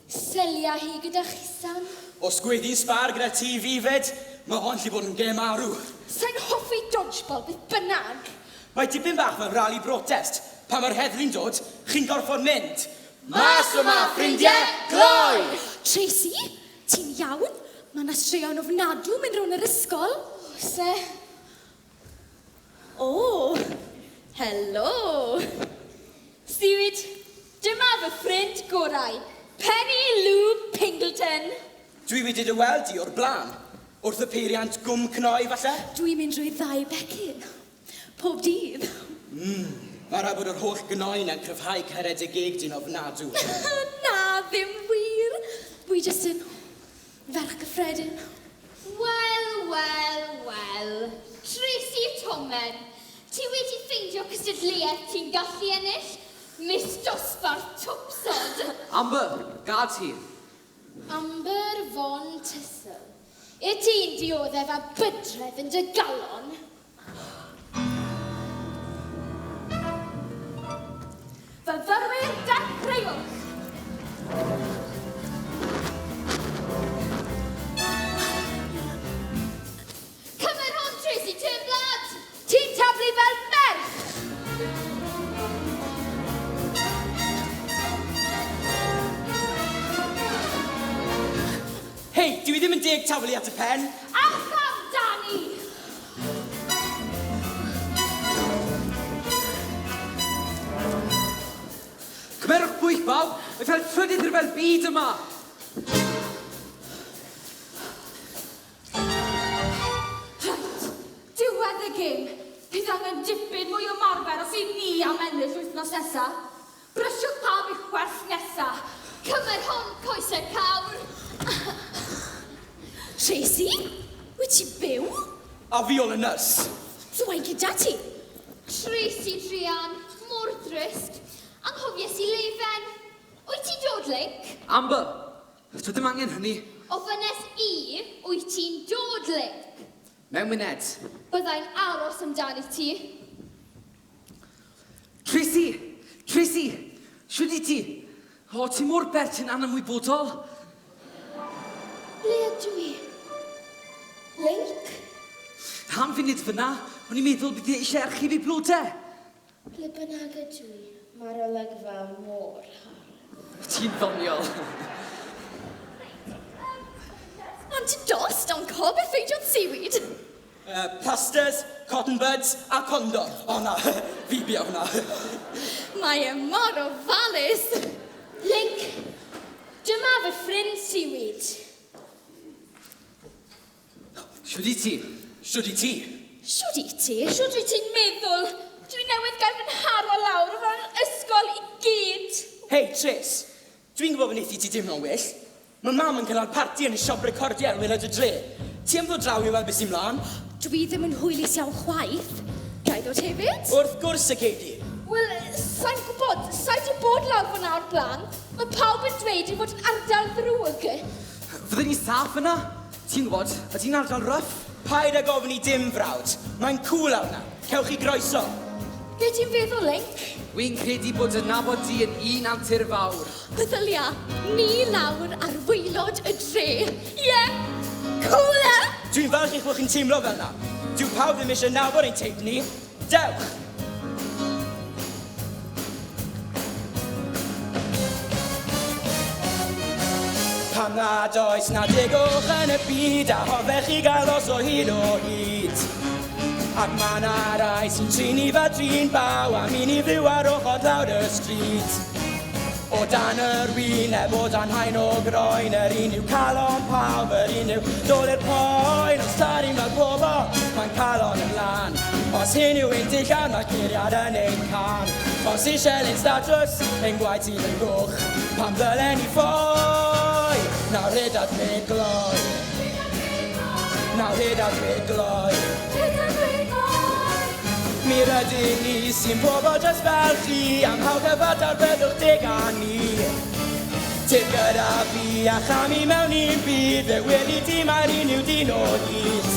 selia hi gyda chisan. Os gweddi sbar gyda ti fi fed, mae hon lle bod yn gem arw. Sa'n hoffi dodgeball bydd bynnag. Mae tipyn bach mewn rali protest. Pa mae'r heddlu'n dod, chi'n gorfod mynd. Mas yma, ffrindiau, gloi! Tracy, ti'n iawn? Mae yna straeon ofnadw mynd rhwng yr ysgol. Se? O, helo. Siwyd, dyma fy ffrind gorau, Penny Lou Pingleton. Dwi wedi dy weld di o'r blaen. Wrth y peiriant gwm cnoi, falle? Dwi'n mynd drwy ddau becyn. Pob dydd. Mae rhaid bod yr holl gnoen yn cryfhau cered y geg di'n ofnadw. Na, ddim wir. Dwi jyst yn ferch gyffredin. Wel. Tracy Tomen, ti wedi ffeindio cystadleuaeth ti'n gallu ennill? Miss Dosbarth Twpsod. Amber, gad ti. Amber Von Tissel. Y ti'n dioddef a bydredd yn dy galon? Fyfyrwyr dechreuwch! Cymer hon, Tracy Turnblad! Ti'n tablu fel merch! Hei, dwi ddim yn deg taflu at y pen. Allan, Dani! Cymerwch bwych bawb, mae fel trydydd i'r fel byd yma. Rhaid, diwedd y gym. Bydd angen dipyn mwy o marfer os i ni am ennill wythnos nesa. Brysiwch pawb i'ch gwerth nesa. Cymer hon, coesau cawr! Tracy, wyt ti byw? A fi ôl y nyrs. Dwaen gyda ti. Tracy Drian, mor drist. Anghofies i lefen. Wyt ti'n dod, Link? Amber, dwi ddim angen hynny. O fynes i, wyt ti'n dod, Link? Mewn myned. Byddai'n aros amdani ti. Tracy, siwyd i ti? O, ti mor bertyn anymwybodol. Ble ydw i? Link? Ham fi nid fyna, o'n i'n meddwl bydd eisiau erchu fi blodau. Ble bynnag ydw i? Mae'r olygfa mor har. Ti'n ddoniol. Antidost, ond cob e ffeindio'n siwyd. Plasters, cotton buds a condom. O na, fi bia hwnna. Mae e mor ofalus. Link, dyma fy ffrind siwyd. Siwyd i ti? Siwd i ti? Siwd i ti? Siwt wyt ti'n meddwl? Dwi newydd gael fy nharo lawr o ran ysgol i gyd. Hei, Tris. Dwi'n gwybod bod neith i ti dimlo'n well. Mae mam yn cynnal parti yn y siop recordio ar wylad y dre. Ti am ddod draw i weld beth sy'n mlaen? Dwi ddim yn hwylus iawn chwaith. Gai ddod hefyd? Wrth gwrs y ceidi. Wel, sa'n gwybod, sa'i di bod lawr fyna o'r blaen. Mae pawb yn dweud i fod yn ardal ddrwg. Fyddwn ni saff yna? Ti'n gwybod, ydy'n ardal rough? Paid â gofyn i dim frawd. Mae'n cool arna. Cewch chi groeso. Be ti'n feddwl, Link? Wy'n credu bod y nabod di yn un antur fawr. Meddylia, ni lawr ar waelod y dre. Ie, cool e? Dwi'n falch eich bod chi'n teimlo fel na. Dyw pawb ddim eisiau nabod ein teip ni. Dewch! Pam nad oes na degwch yn y byd a hoffech chi gael os o hyd o hyd. Ac ma' na rai sy'n trini fel trin baw a mi ni fyw ar ochr lawr y stryd. O dan yr wyneb o dan haen o groen yr un yw calon pawb, yr un yw dod i'r poen. Os tarim fel pobl, mae'n calon ymlaen. Os hyn yw ein dillan, mae curiad yn ein can. Os eisiau ein statws, ein gwaith sydd yn gwch. Pam ddylen ni ffoi, nawr hyd at fe gloi. Nawr hyd at fe gloi. Mi rydyn ni sy'n pobl jyst fel chi am hawl cyfadol byddwch deg a ni. Tyd gyda fi a chami mewn i'n byd fe weli di mae'r un yw dyn o hyd.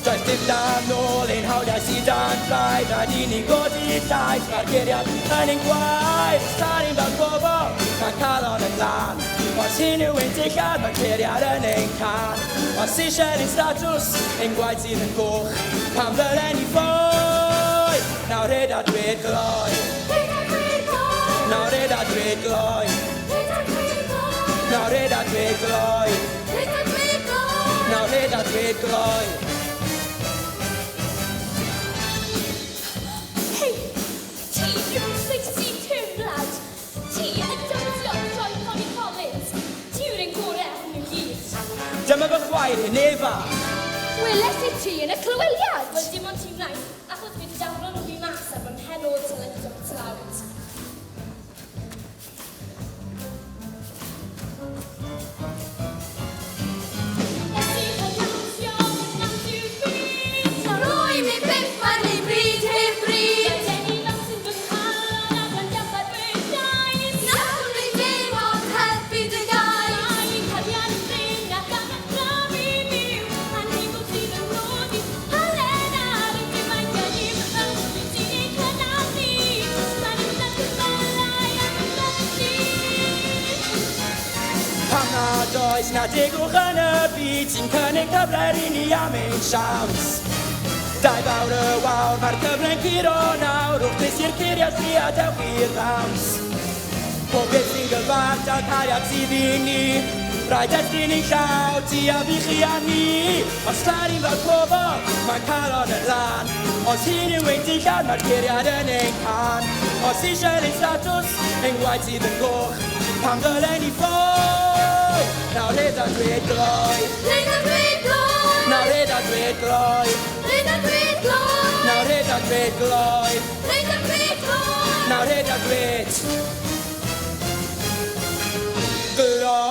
Doedd dim dan nôl ein hawliau sydd dan llaeth a di ni godi llaeth mae'r geiriad yn ein gwaith. Stan ni'n fel bobl mae'n calon yn lan. Os hyn yw ein dillad mae'r geiriad yn ein can. Os eisiau ein statws ein gwaith sydd yn goch pan ddylen ni ffoi. Nawr hyd a dweud gloi. Nawr hyd a dweud gloi. Nawr hyd a dweud gloi. Nawr hyd a dweud gloi. Hei, ti yw'r Tracy Turnblad. Ti yn dyfodol Roy Connie Collins. Ti yw'r un gorau yn y gyd. Dyma fy chwaer yn Efa. Weles i ti yn y clyweliad? Wel, dim ond ti'n wnaeth, achos bydd dawron o fi mas ar fy mhenod telentog tlawd. Does na degwch yn y byd sy'n cynnig cyfle'r i ni am ein siawns. Dau fawr y wawr, mae'r cyfle'n curo nawr. Wrth i'r curiad chi a dewch i'r ddawns. Pob beth sy'n gyfartal cariad sydd i ni. Rhaid estyn ein llaw, ti a fi chi a ni. Os star i'n fel pobl, mae'n calon yn lan. Os hyn yw ein dillad, mae'r curiad yn ein can. Os eisiau ein statws, ein gwaith sydd yn goch pam ddylen ni ffoi. Nawr hyd a dweud gloi. Hyd a dweud gloi. Nawr hyd a dweud gloi. Hyd a dweud gloi. Nawr hyd a dweud gloi. Hyd a dweud gloi. Nawr hyd a dweud gloi.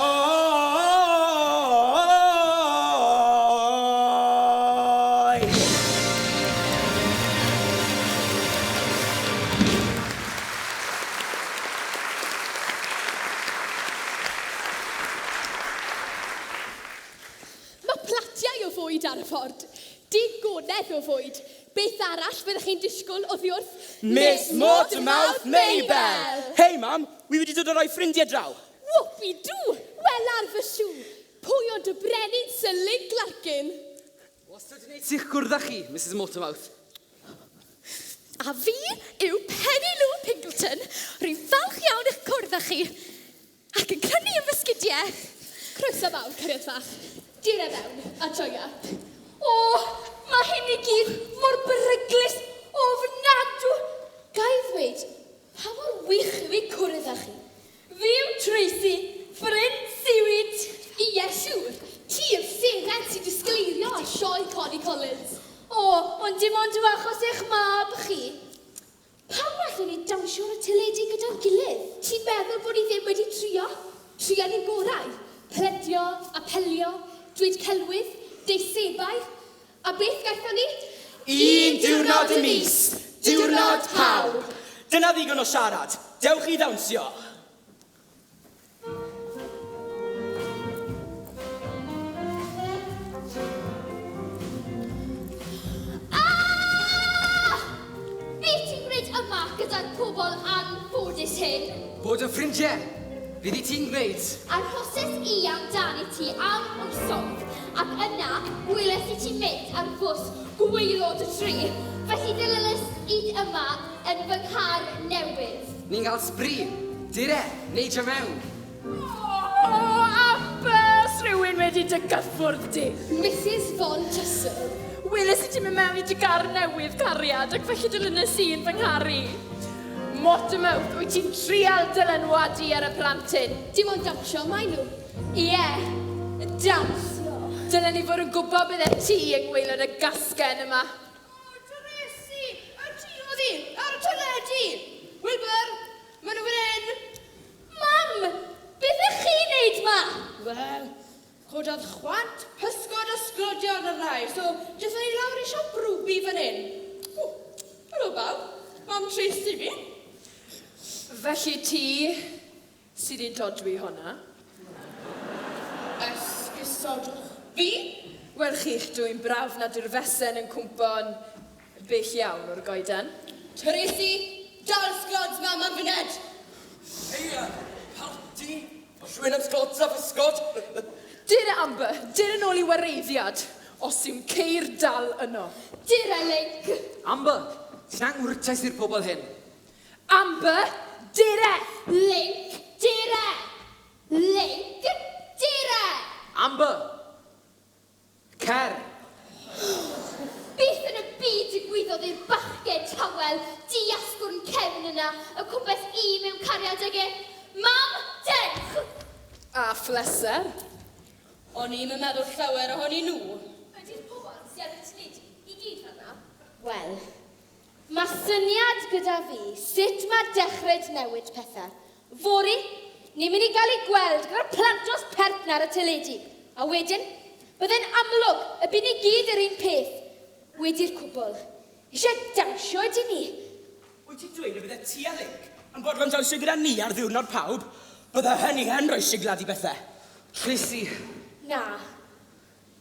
Fwyd ar y ffordd. Digonedd o fwyd. Beth arall fyddwch chi'n disgwyl oddi wrth? Miss Mortemouth Maybell! Hei, mam, wi wedi dod o roi ffrindiau draw. Whoopie-doo! Wel ar fy siw. Pwy ond y brenin Sylyn Glarkin? Wastad yn neud sy'ch gwrdd â chi, Mrs Mortemouth. A fi yw Penny Lou Pingleton. Rwy'n falch iawn eich cwrdd â chi. Ac yn crynu yn fysgidiau. Croeso fawr, cariad fach. Dire fewn a joia. O, mae hyn i gyd mor beryglus ofnadw. Gai ddweud, pa mor wych yw i cwrdd â chi? Fi yw Tracy, ffrind siwyd. Ie, siwr. Ti'r seren sy'n disgleirio ar sioe Connie Collins. O, ond dim ond yw achos eich mab chi. Pam wnaethon ni dawnsio'r y teledu gyda'r gilydd? Ti'n meddwl bod ni ddim wedi trio? Trio ni'n gorau? Pledio, apelio, dweud celwydd, deisebau, a beth gaethon ni? Un diwrnod y mis, diwrnod pawb. Dyna ddigon o siarad, dewch i ddawnsio. Beth ti'n gwneud yma gyda'r pobl anffodus hyn? Bod yn ffrindiau, fydd i ti'n gwneud? Arhoses i amdani ti am wysoedd, ac yna weles i ti mynd ar bws gwaelod y tri. Felly dilynus id yma yn fy nghar newydd. Ni'n cael sbri, dire, neidio mewn. O, abys rhywun wedi dy gyffwrdd di. Mrs Von Tussle. Weles i ti mynd mewn i dy gar newydd, cariad, ac felly dilynus i'n fy ngharu. Mortemouth, wyt ti'n trial dylanwadu ar y plantyn? Dim ond dawnsio, mae nhw. Ie, dawnsio. Dylen ni fod yn gwybod bydde ti yng ngwaelod y gasgen yma. O, Teresi, y ti oedd hi, ar y teledu. Wilbur, maen nhw fan hyn. Mam, beth ych chi'n neud ma? Wel, chododd chwant pysgod ysgodion y rai, so jyst ni lawr eisiau brwbi fan hyn. Tracy fi. Felly ti sydd wedi dodwy hwnna? Esgusodwch fi. Wel chi'ch dwi'n braf nad yw'r fesen yn cwmpo'n bell iawn o'r goeden. Tracy, dal sglods mam am fyned. Hei, parti! Os rwy'n am sgots a fysgod. Dyna Amber, dyna nôl i wareiddiad, os yw'n ceir dal yno. Dyra Link. Amber, ti'n angwrtais i'r pobl hyn. Amber, dyre! Link. Dyra. Link. Dyra. Amber! Cer! Beth yn y byd digwyddodd i'r bachgen tawel diasgwrn cefn yna y cwmpas I mewn cariad ag e? Mam, dewch! A phleser. O'n i'm yn meddwl llawer ohoni nhw. Ydy'r pobl sydd ar y teledu I gyd fanna? Wel, mae syniad gyda fi sut mae dechrau newid pethau. Fori, ni'n mynd I gael ei gweld gyda'r plant dros pert na ar y teledu. A wedyn, bydde'n amlwg y byd ni gyd yr un peth. Wedi'r cwbl. Eisiau dawnsio ydyn ni. Wyt ti'n dweud y bydde ti a Link yn bodlon dawnsio gyda ni ar ddiwrnod pawb? Bydde hynny yn rhoi siglad I bethau. Tracy, Na.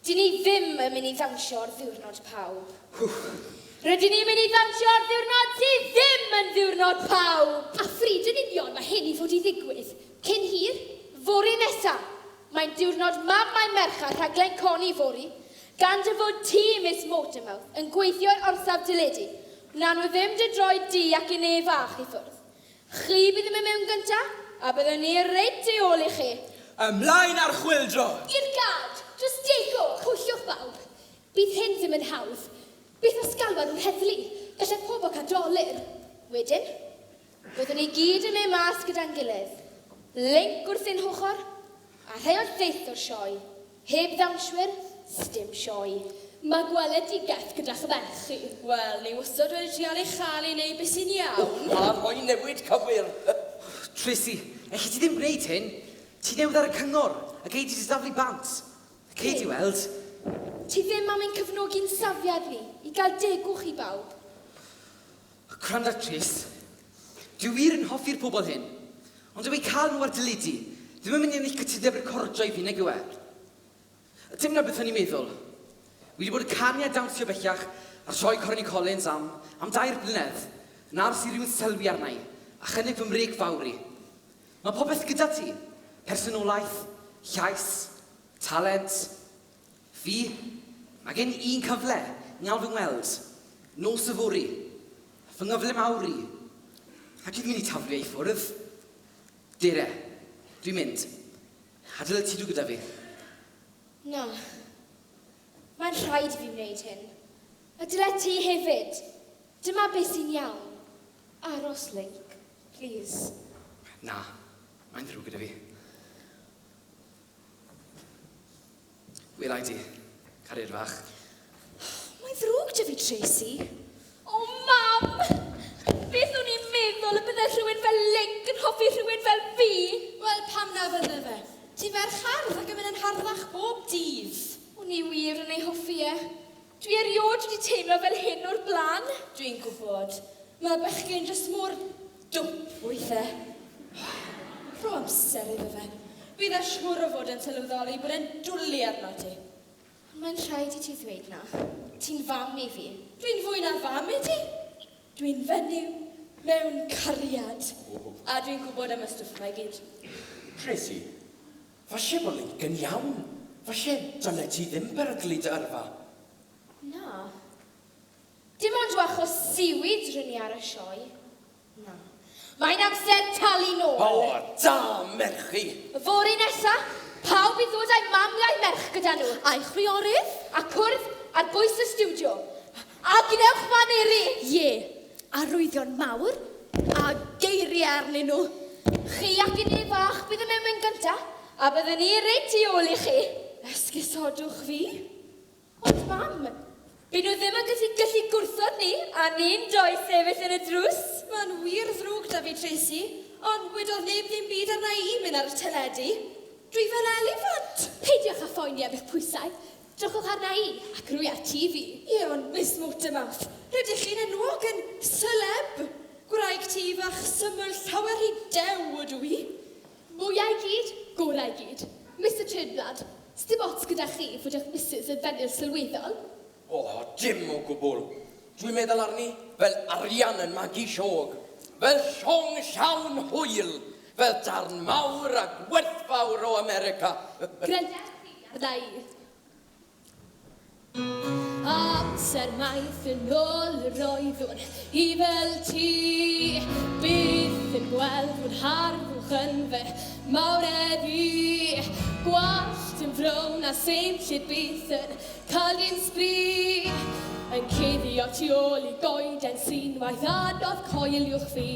Dyn ni ddim yn mynd I ddawnsio ar ddiwrnod pawb. Rydyn ni'n mynd I ddawnsio ar ddiwrnod sydd ddim yn ddiwrnod pawb. A phryd yn union mae hyn I fod I ddigwydd. Cyn hir, fori nesa. Mae'n diwrnod mam mae merched rhaglen coni fori, gan dy fod ti, Miss Motormouth, yn gweithio ar orsaf dyledu. Na nhw ddim dy droi di ac I ne fach I ffwrdd. Chi bydd yn mewn gyntaf, a byddwn ni reit I ôl I chi. Ymlaen ar chwildro! I'r gad, dros deigo, chwyllwch bawb. Bydd hyn ddim yn hawdd. Bydd os galwan nhw'n heddlu, gallai pobl cael dolyr. Wedyn, byddwn ni gyd yn mynd mas gyda'n gilydd. Link wrth ein hwchor, a rhai o'r ddeith o'r sioe. Heb ddawnswyr, sdim sioe. Mae gweledigaeth gyda'ch ferch chi. Wel, ni wastad wedi trial eich chael I neu beth sy'n iawn. A rhoi newid cywir. Tracy, eich ti ddim gwneud hyn? Ti newid ar y cyngor, ac ei ti distaflu bant. Ac ei ti weld? Ti ddim am ein cyfnogi'n safiad ni, I gael degwch I bawb. Gwranda, Trace. Dwi wir yn hoffi'r pobl hyn, ond dwi cael nhw ar dyledu. Ddim yn mynd i'n eich cytudeb recordio I fi neu gwe. Dim na beth o'n i'n meddwl. Wi wedi bod yn canu a dawnsio bellach ar sioe Corny Collins am 2 blynedd, yn ars I rhywun sylwi arna I, a chynnig fy mreg fawr I. Mae popeth gyda ti. Personolaeth, llais, talent. Fi, mae gen I un cyfle, niall fy ngweld. Nos y fori, fy nghyfle mawr I. Ac i'n mynd I taflu ei ffwrdd. Dere, dwi'n mynd. A dyle ti dwi gyda fi. Na. Mae'n rhaid I fi wneud hyn. A dyle ti hefyd. Dyma beth sy'n iawn. Aros, Link. Please. Na, mae'n ddrwg gyda fi. Welai di, cariad fach. Mae'n ddrwg dy fi, Tracy. O, Mam! Beth o'n i'n meddwl y bydde rhywun fel Link yn hoffi rhywun fel fi? Wel, pam na fydde fe? Ti ferch hardd ac yn mynd yn harddach bob dydd. O'n i wir yn ei hoffi e. Dwi eriod wedi teimlo fel hyn o'r blaen. Dwi'n gwybod. Mae bechgyn jyst mor dwp weithiau. Rho amser iddo fe. Bydd e siŵr o fod yn sylweddoli bod e'n dwlu arno ti. Mae'n rhaid I ti ddweud na. Ti'n fam I fi. Dwi'n fwy na fam I ti. Dwi'n fenyw mewn cariad. A dwi'n gwybod am y stwff mae gyd. Tracy, falle bod Link yn iawn. Falle dyle ti ddim beryglu dy yrfa. Na. Dim ond yw achos siwyd rydyn ni ar y sioe. Na. Mae'n amser talu nôl. O, da, merchi! Fori nesa, pawb I ddod â'i mam a'u merch gyda nhw. A'i chwiorydd. A cwrdd ar bwys y stiwdio. A gnewch fan eri. Ie, arwyddion mawr a geiriau arnyn nhw. Chi ac yn ei fach bydd yn mynd gyntaf, a byddwn ni reit I ôl I chi. Esgusodwch fi? Ond mam, bydd nhw ddim yn gallu gwrthod ni, a ni'n doi sefyll yn y drws. Mae'n wir ddrwg da fi, Tracy, ond wedodd neb ddim byd arna I mynd ar y teledu. Dwi fel elefant. Peidiwch â phoeni am eich pwysau. Drychwch arna I, ac rwy ati fi. Ie, ond Miss Motormouth, rydych chi'n enwog yn celeb. bach syml llawer i dew ydw i. Mwyau gyd, gorau gyd. Mr Trinblad, sdim ots gyda chi fod eich Mrs yn fenyl sylweddol? O, dim o gwbl. Dwi'n meddwl arni fel arian yn magu siog. Fel siong llawn hwyl. Fel darn mawr a gwerthfawr o America. Gredech chi arna i. Amser maith yn ôl yr oeddwn i fel ti. Bydd yn gweld fod harddwch yn fy mawreddi. Gwallt yn frown a seimllid byth yn cael ein sbri. Yn cuddio tu ôl i goeden sy'n waith anodd coeliwch fi.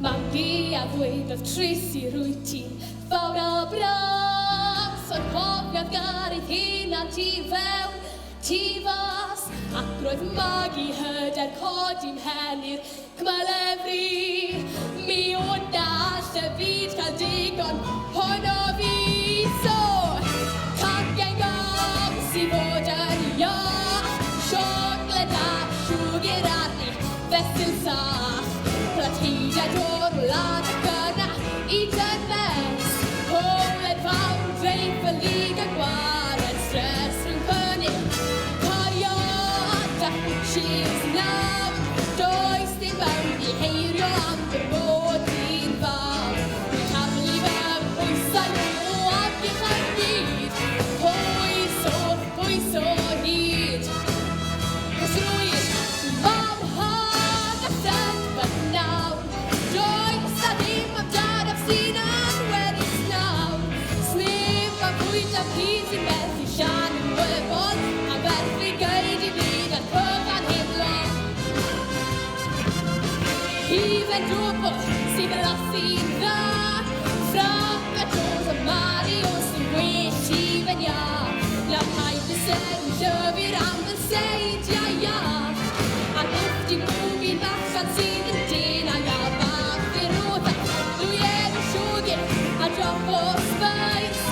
Mam gi a ddweud oedd Tracy rwyt ti'n fawr o bros. Ond cofiodd garydd hyn a ti fewn, ti fos. Ac roedd magu hyder codi'n henir cmylefri. Mi o'n all y byd cael digon hon o fi. So, cagau gom sy'n fod yn iach. Siocled a siwgr arni fesul sach. Plateidiad o'r wlad ac yna i dynnes. Hwled fawr dreif y lig y gwared stres rhwng cynnig. Cariad a cheers nawr. Does dim mewn i heirio am fy bod i'n fawr. Taflu fewn pwysau o amgylch ar byd. Pwys o hyd. Os rwy'n mamhad a ddefnod nawr. Does a ddim amdanaf sy'n anweddus nawr. Sneb a bwyd a pys i'n methu sian yn wybod. A ferthu gyd i byd a'r cyfan hynlon. Hufen dwbl sy'n blasu'n dda. Ffrap a tos o Mario sy'n gwell hufen ia. Na paid y sen llyfr am y seidia. A'r wrth i mwgi'n bachan sydd yn dyn a ia bach fyr o dda. Dwi yn siwgr a drop o sbais.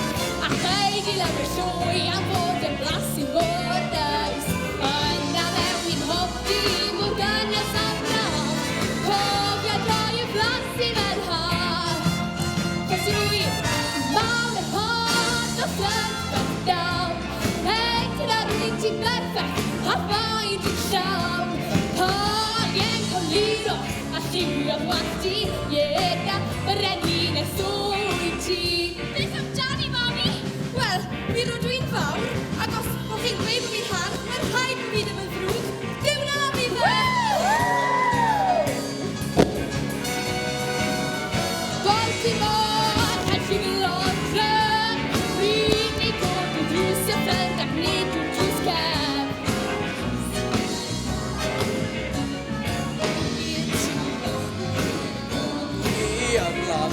A chaid i lawr y sioe am fod yn blasu'n fod neis. Yna mewn i'n hofdi mwr gynnes ar nawr. Cofiad roi y blasu fel har. Cos rwy'n mawr y hod o fflynfod nawr. Hei, rwy'n ti'n berffeth a faint i'n llawn. Paien coliro a lliwiodd wati. Iega, brennin e swy'n ti. Beth amdani, Mami? Wel, mi rydw i'n fawr, ac os o chi'n gweud bod fi'n hardd, mae'r rhaid bod fi ddim yn ddrwg. Dyw na mi fe! Baltimore, Hedgehog Lodge. Ryd neu god yn drws y ffrind ac nid yw'n drws cef. I a blad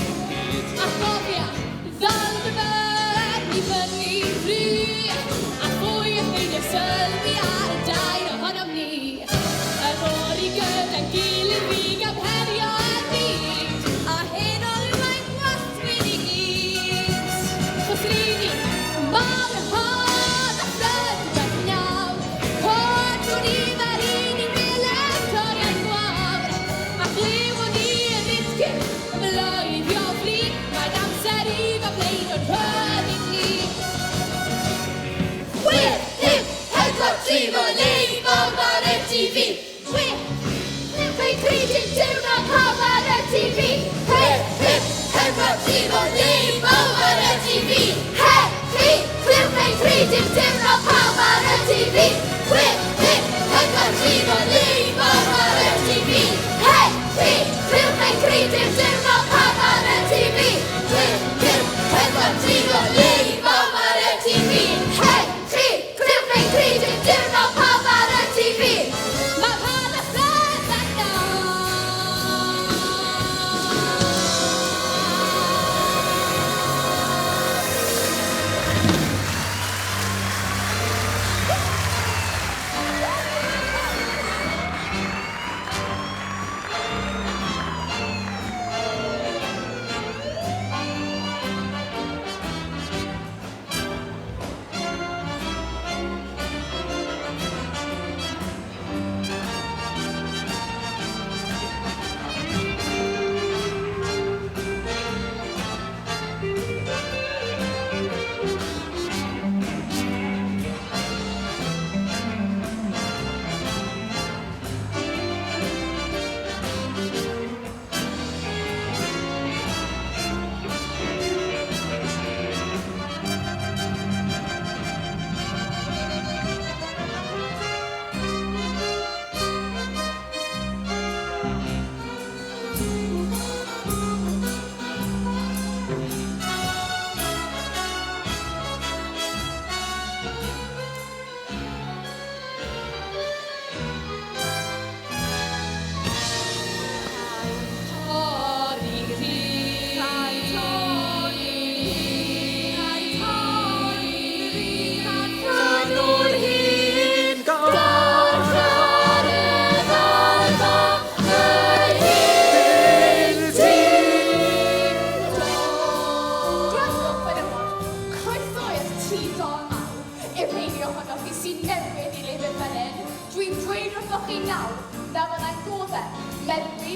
nawr na fyddai'n goddau, meddwi,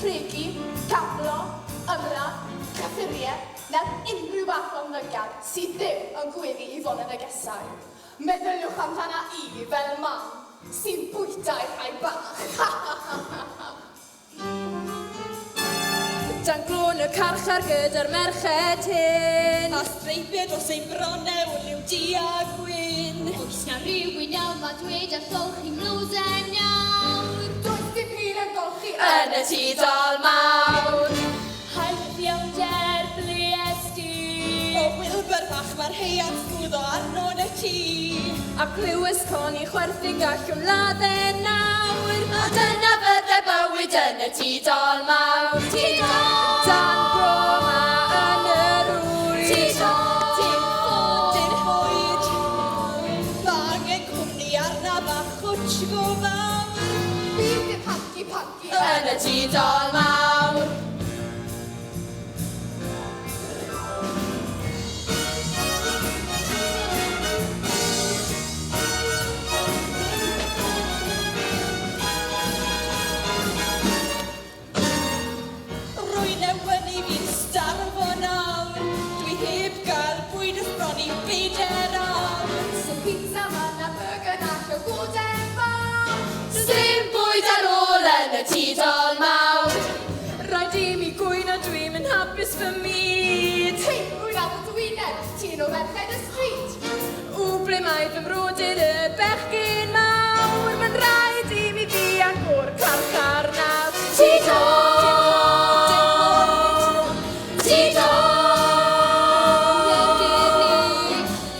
rhegi, camlo, ymladd, cyffuriau, na unrhyw fath o ymddygiad sydd ddim yn gweddi i fod yn negesau. Meddyliwch amdana I fel mam sy'n bwytau rhai bach. Dan glôn y carchar gyda'r merched hyn. A streipiau dros ein bronau o liw di a gwyn. Oes na rhywun iawn ma dweud a llwch i'n mlwsen iawn. Does dim hyn yn golchi Yn y tŷ dol mawr. Hael ddiawnder ble esti. O Wilbur fach mae'r heian sgwddo arno yn y tŷ. A clywys coni chwerthin gallwn laddau nawr. A dyna fyddai bywyd yn y tŷ dol mawr. Tŷ dol! Dan bro ma yn yr ŵyd. Tŷ dol! Dim ffôn, dim bwyd. Mae angen cwmni arna bach o tgo fawr. Bydd dim hanky-panky Yn y tŷ dol mawr. Rwy'n ewynu fi'n starfo nawr. Dwi heb gael bwyd ysbroni beider awr. Sy'n pizza fan a burger na llywodau fawr. Dim bwyd ar ôl yn y tŷ dol mawr. Rhaid I mi gwyn a dwi'n yn hapus fy myd. Teimrwy'n am y dwyneb, tîn o ferched y stryd. W ble mae fy mrodyr y bechgyn mawr. Mae'n rhaid I mi ddianc o'r carchar nawr. Tŷ dol! Tŷ dol!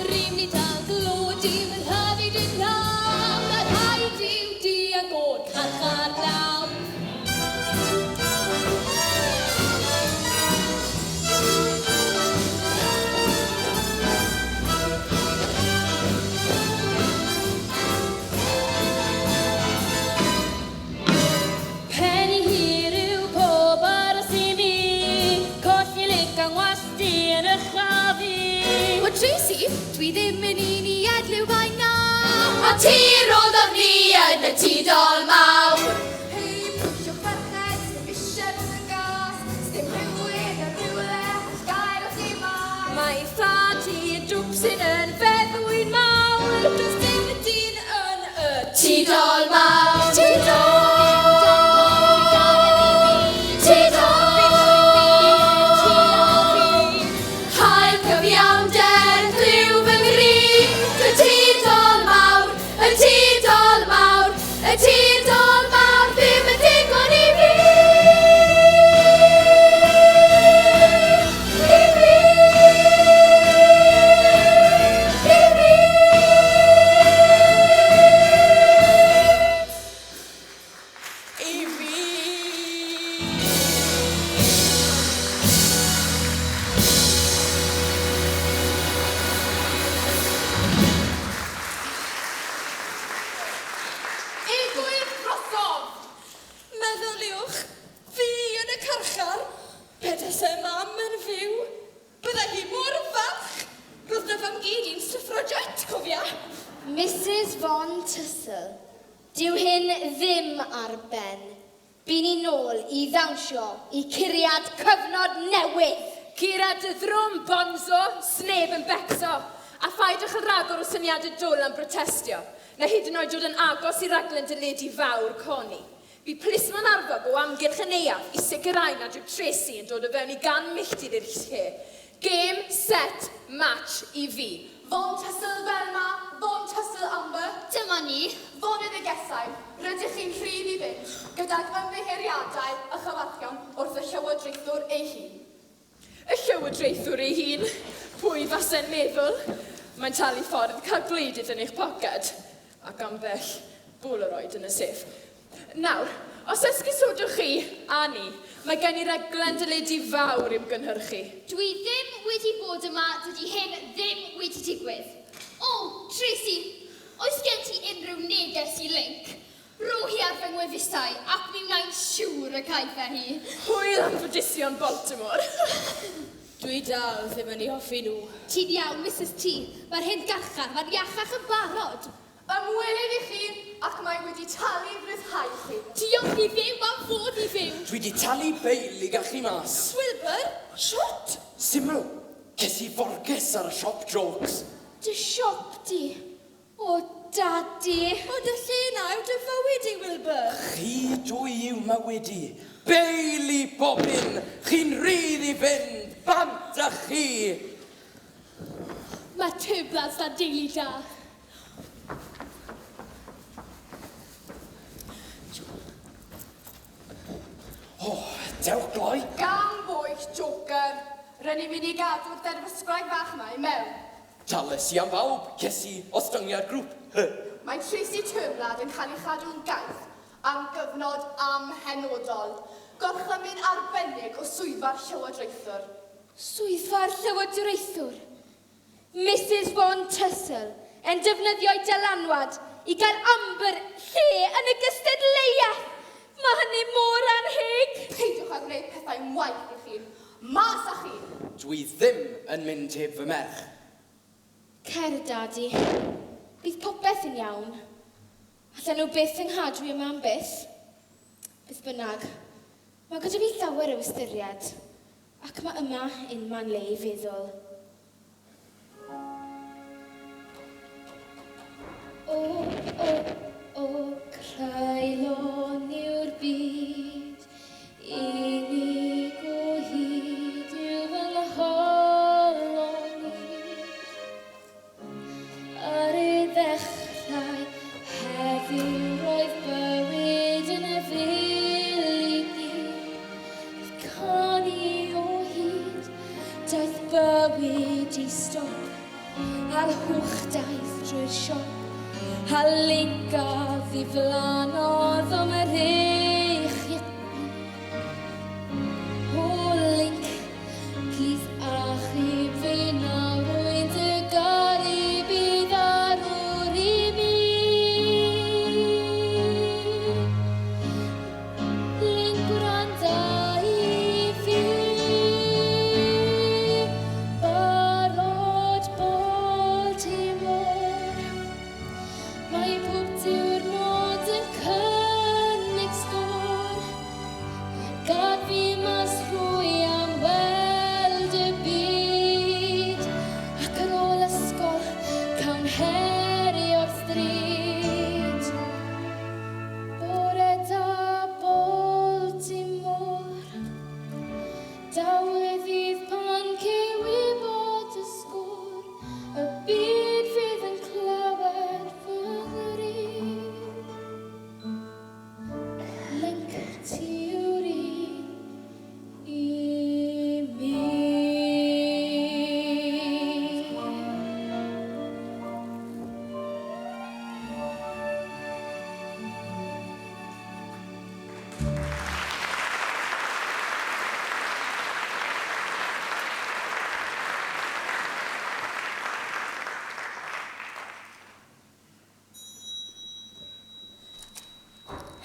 Rym ni dal glodi, mae'n hyfu dim nawr. Mae'n rhaid i'w dianc o'r carchar nawr. Pen I hir yw pob aros I mi, colli lic ang wasti yn y chafi. O Tracy, dwi ddim yn un I edliw bai na. A tir oeddwn ni yn y tŷ dol mawr. Hei, pwysio ferched, ddim eisiau bod yn gas. Ddim rhywun yn rhywle, gael o ddim mas. Mae fflat I dwpsyn yn feddwyn mawr. Does dim y dyn yn y tŷ dol mawr. Tŷ dol! Tŷ dol! Hael cyfiawnder, glyw fy ngri. Y tŷ dol mawr, y tŷ dol mawr, y tŷ dol mawr, ddim yn digon I fi. I fi. I fi. I fi. Egwyl drosodd. Meddyliwch, fi yn y carchar, pedes y mam yn fyw, bydda hi mor falch. Roedd na fam gyd i'n suffragette, cofia. Mrs Von Tussell, dyw hyn ddim ar ben. Bu'n ni nôl I ddawnsio I curiad cyfnod newydd. Cyrad y ddrwm, bonzo, sneb yn becso. A ffaidwch yn ragor o syniadau dwl am protestio. Na hyd yn oed dod yn agos I raglen dyledu fawr coni. Bu plismon arfog o amgylch yn eiaf I sicrhau nad yw Tracy yn dod o fewn I gan milltir i'r lle. Game, set, match I fi. Von Tussell Felma, Von Tussell Amber. Dyma ni. Von y negesau, rydych chi'n rhydd I fynd gydag ymddiheuriadau a chyfarchion wrth y llywodraethwr ei hun. Y llywodraethwr ei hun. Pwy fasen meddwl? Mae'n talu ffordd cael gleidydd yn eich poced. Ac ambell bwleroid yn y sef. Nawr, os esgusodwch chi a ni, mae gen I raglen dyledu fawr i'w gynhyrchu. Dwi ddim wedi bod yma, dydy hyn ddim wedi digwydd. O, Tracy, oes gen ti unrhyw neges I link? Ro hi ar fy ngwefusau ac mi wna'n siŵr y caiff e hi. Hwyl am fodision Baltimore. Dwi dal ddim yn ei hoffi nhw. Ti'n iawn, Mrs T. Mae'r hyn garchar, mae'n iachach yn barod. Ymwelydd i chi ac mae wedi talu ryddhau chi. Diolch i fyw am fod i fyw. Dwi di talu beil i gachu mas. Wilbur, shot! Syml, ces i forges ar y siop jokes. Dy siop di. O, dadi. Ond y lle na yw dy fywyd i, Wilbur. Chi dwy yw mywyd i. Beil i bobyn, chi'n rhydd i fynd, bant â chi. Mae tyblads na deulu da. O, dewch gloi. Gan bwyll, Joker. Rydyn ni'n mynd i gadw'r derfysgrau fach yma i mewn. Tales i am fawb, ces i ostyngiad grŵp. Mae Tracy Turnblad yn cael ei chadw'n gaeth am gyfnod amhenodol. Gorchymyn arbennig o swyddfa'r llywodraethwr. Swyddfa'r llywodraethwr. Mrs Von Tussell yn defnyddio dylanwad i gael amber lle yn y gystadleuaeth. Mae hynny mor anheg. Peidiwch â gwneud pethau'n waith i chi. Mas â chi! Dwi ddim yn mynd heb fy merch. Cer, dadi. Bydd popeth yn iawn. Allan nhw byth yng nghadw yma am byth. Bydd bynnag. Mae gyda fi llawer o ystyried. Ac mae yma unman le i feddwl. O, craelon yw'r byd, unig o hyd yw fy ngholon i. Ar y ddechrau heddiw roedd bywyd yn y fil i gyd. Canu o hyd, daeth bywyd i stop, a'r hwch daeth drwy'r siop. A lingodd i flanodd am yr eichiad. O link, plith achub fi nawr rwy'n dy gari bydd arwr i mi. Link gwranda i fi, barod Baltimore. Mae pob diwrnod yn cynnig sgôr. Gad fi mas rwy am weld y byd. Ac ar ôl ysgol, cawn heri o'r stryd. Bore da Baltimore, dawydd fydd pan cew i bod y sgôr. Y byd fydd yn clywed Link ti yw'r un i mi.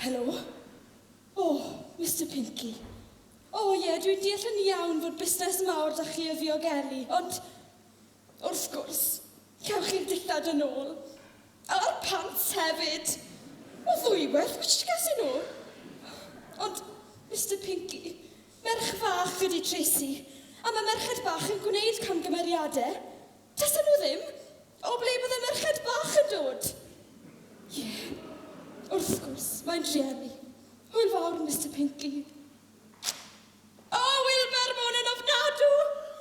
Helo? Mr Pinky. Dwi'n deall yn iawn fod busnes mawr da chi y ddiogelu, ond wrth gwrs, cewch chi'r dillad yn ôl. A'r pants hefyd. O ddwywaith, wyt ti'n gasu nhw? Ond, Mr Pinky, merch fach ydi Tracy, a mae merched bach yn gwneud camgymeriadau. Tasa nhw ddim? O ble bydd y merched bach yn dod? Wrth gwrs, mae'n driennu. Hwyl fawr, Mr Pinky. Wilbur, mae hwn yn ofnadw!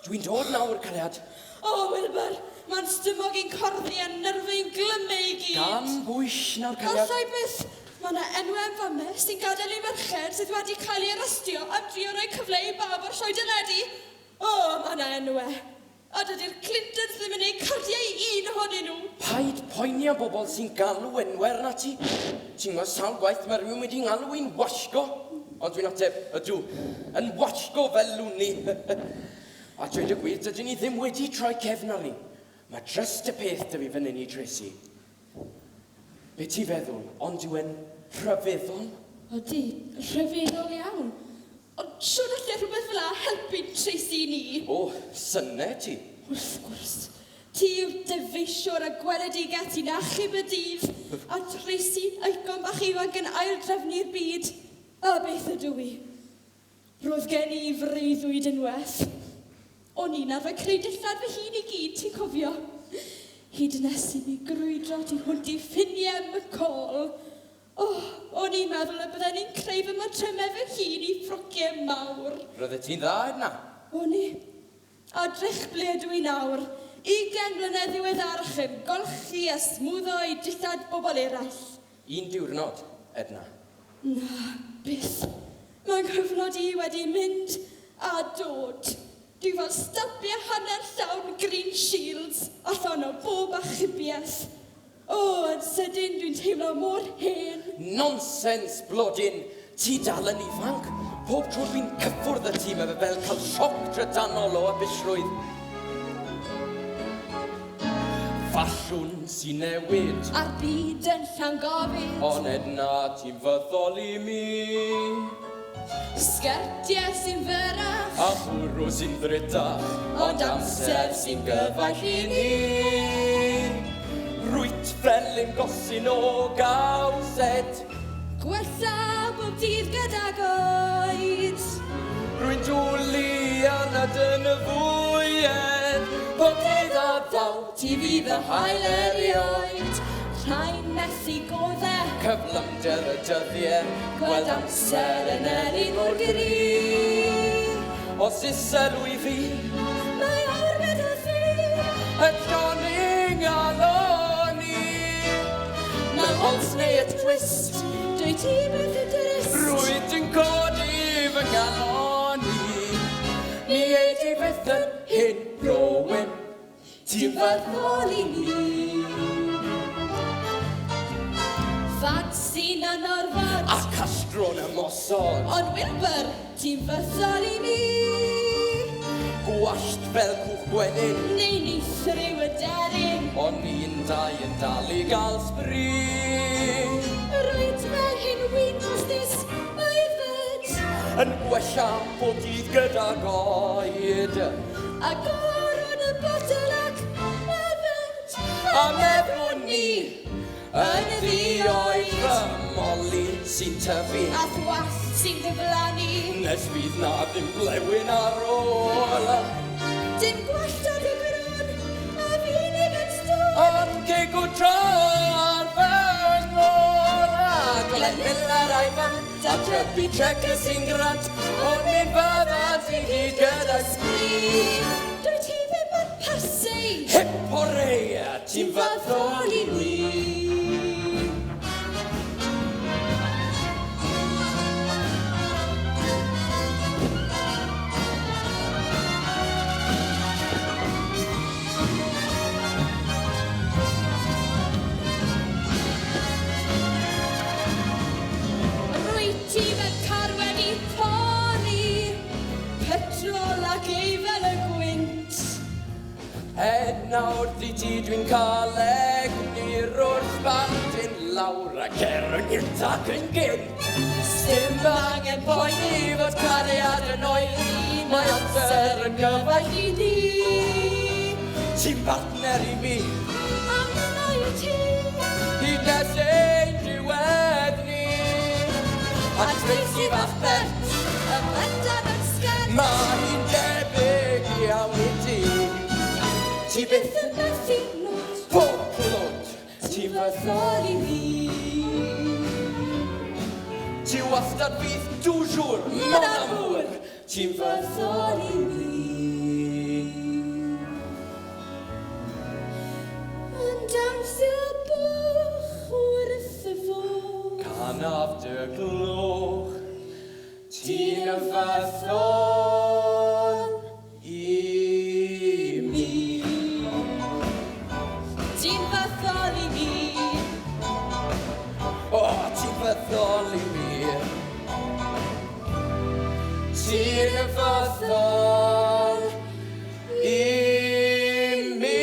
Dwi'n dod nawr, cariad. Wilbur, mae'n stymog i'n corddi a nerfau'n glymu i gyd. Gan bwyll nawr, cariad. Allai byth, mae yna enwau fame sy'n gadael i merched sydd wedi cael ei arestio a drio rhoi cyfle i bawb o'r sioe dyledu. Mae yna enwau. A dydy'r Clintons ddim yn ei cardiau un ohonyn nhw. Paid poeni am bobl sy'n galw enwer na ti. Ti'n gwybod sawl gwaith mae rhywun wedi galw i'n wasgo. Ond dwi'n ateb, ydw, yn wasgo fel lwni. A dweud y gwir, dydyn ni ddim wedi troi cefn ar ni. Mae just y peth dy fi fan hyn i Tracy. Be ti feddwl, ond yw e'n rhyfeddol? Odi, rhyfeddol iawn. Ond siwr allai rhywbeth fel a helpu Tracy ni. O, syne ti. Wrth gwrs. Ti yw dyfeisiwr a gweledigaeth i'n achub y dydd, a Tracy eicon bach ifanc yn aildrefnu'r byd. A beth ydw i? Roedd gen i freuddwyd yn werth. O'n i'n arfer creu dillad fy hun i gyd, ti'n cofio? Hyd nes i mi grwydro ti hwnt i ffiniau McCall. O'n i'n meddwl y bydden ni'n creu fy matrymau fy hun i ffrociau mawr. Roeddet ti'n dda yna? O'n i. A drech ble ydw i nawr. 20 mlynedd ddiweddarach yn golchi a smwddo i dillad bobl eraill. Un diwrnod, Edna. Na, byth. Mae nghyfnod i wedi mynd a dod. Dwi fel stapio hanner llawn Green Shields allan o bob achubiaeth. Yn sydyn dwi'n teimlo mor hen. Nonsens, blodyn. Ti dal yn ifanc. Pob tro dwi'n cyffwrdd y tîm efo fel cael sioc drydanol o abysrwydd. Ffasiwn sy'n newid. A'r byd yn llawn gofyd. Ond Edna, ti'n fyddol i mi. Sgertiau sy'n fyrach. A bwrw sy'n ddrytach. Ond amser sy'n gyfaith i ni. Rwyt fel yn gosyn o gawsed. Gwella bob dydd gyda goed. Rwy'n dwlu anad yn y fwyed. Pob dydd a ddaw, Ti fydd y hael erioed. Rhain methu goddau. cyflymder y dyddiau. Gweld amser yn erin mor gri. Os isel wy fi, Mae awr gyda thi. y Johnning aloni. Mae ons neu y twist. Dwi ti beth y drist. Rwyt yn codi fy ngaloni. Ni ei ti byth yn hyn rowyn. Ti'n Farddol i ni. Fad sy'n anorfod. a castron ymosod. Ond Wilbur, ti'n farddol i mi. Gwallt fel cwch gwenyn. Neu ni thryw y deryn. Ond ni'n dau yn dal i gael sbri. Rwyt fel hyn wynwsdus oedfyd. Yn gwella pob dydd gyda goed. A goron y botel ac yfed. A meddwn ni yn ddioedd fy moli sy'n tyfu. A thwall sy'n diflannu. Nes fydd na ddim blewyn ar ôl. Dim gwalltod y gron. A fi'n ei gyd stod. Ond ceg o tro ar fy ngôl. A Glen Miller a'i bant a Chubby Checker sy'n grant. Ond mi fydda ti hyd gyda sgri. Dwi ti ddim yn pasu. Hip hooray, ti'n faddol i mi. Rwyt ti fel carwen i pori. Petrol ac eifel y gwynt. Edna wrth i ti dwi'n cael egnir wrth bantyn lawr ac gynt ac yn gynt. Dim angen poeni fod cariad yn oeri. Mae amser yn gyfaith i ni. Ti'n partner i fi, Am yna i ti. hyd nes ein diwedd ni. A Tracy fach Bert, y bendan yn sgert. Mae hi'n debyg iawn i ti. Ti byth Byth yn methu nod. pob clwt, ti'n Farddol i mi. Ti wastad fydd dwsiwr, mon amwr. Ti'n Farddol i mi. Ond amser bach wrth y fod. Canaf dy glwch, ti'n y fathol i mi. Ti'n farddol i mi. O, ti'n fathol i mi. Ti'n y fathol i mi.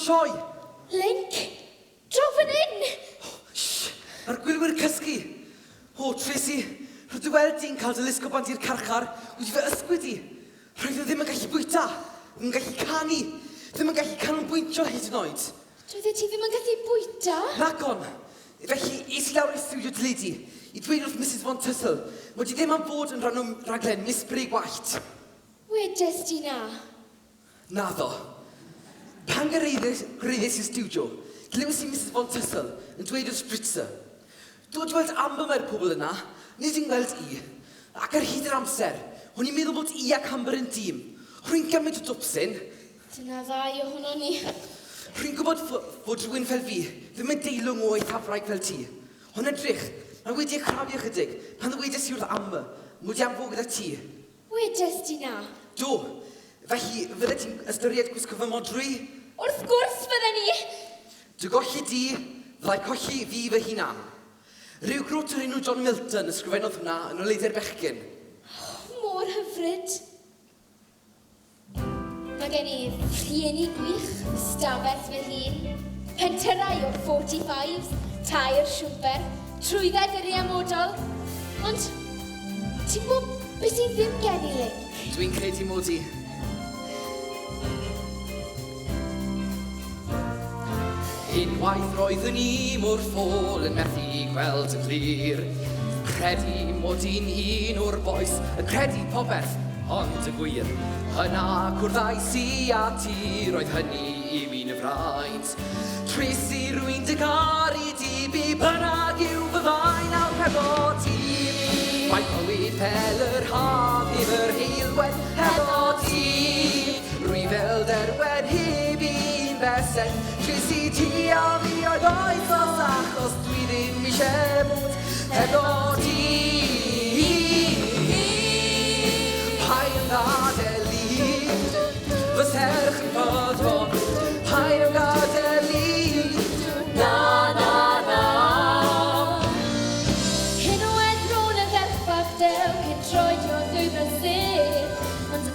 sioe. Link, draw fan hyn! Mae'r gwylwyr cysgu. O, Tracy, rydw i weld di'n cael dy lusgo bant i'r carchar, wyt fe ysgwyd i. Roedd o ddim yn gallu bwyta, ddim yn gallu canu, ddim yn gallu canolbwyntio hyd yn oed. Roeddet ti ddim yn gallu bwyta? Nagon. Felly, es i lawr i'r studio deledu i dweud wrth Mrs Von Tussle mod i ddim am fod yn rhan o raglen Miss Brig Wallt. Wedes ti na? Naddo. Pan gyrraeddus i'r studio, glywes i Mrs Von Tussle yn dweud wrth Spritzer. Dod weld am yma'r pobl yna, nid yng ngweld i. Ac ar hyd yr amser, o'n i'n meddwl bod i ac Amber yn dîm. Rwy'n gymryd o dwpsyn. Dyna ddau ohono ni. Rwy'n gwybod fod rhywun fel fi ddim yn deilwng o eithafraig fel ti. Ond edrych, mae wedi ei chrafu ychydig pan ddwedes i wrth Amber mod i am fod gyda ti. Wedes ti na? Do, felly fydde ti'n ystyried gwisgo fy modrwy? Wrth gwrs fydden ni! Dy golli di, fyddai colli fi fy hunan. Rhyw grwt o'r enw John Milton ysgrifennodd hwnna yn o leidr bechgyn. Mor hyfryd. Mae gen i rhieni gwych, stafell fy hun, penterau o'r 45s, tair siwmper, trwydded yr amodol. Ond, ti'n gwybod beth sydd ddim gen i, Link? Dwi'n credu mod i. Unwaith roeddwn i mor ffôl yn methu gweld yn glir. Credu mod i'n un o'r boes yn credu popeth, ond y gwir. Yna cwrddais i a ti, roedd hynny i fi'n y fraint. Tracy rwy'n dy garu di, bu bynnag yw fyddai'n awr hefo ti. Mae bywyd fel yr haf i'r heilwedd hefo ti. Rwy fel derwen heb un besen, Tracy ti a fi oedd oes os achos dwi ddim eisiau bod hefo ti. Paid yn gadael i, fy serch yn fodfon. Paid yn gadael i, na na na. Hyn o edron y ferchfach dew cyn troedio ddwy'n y sir. Ond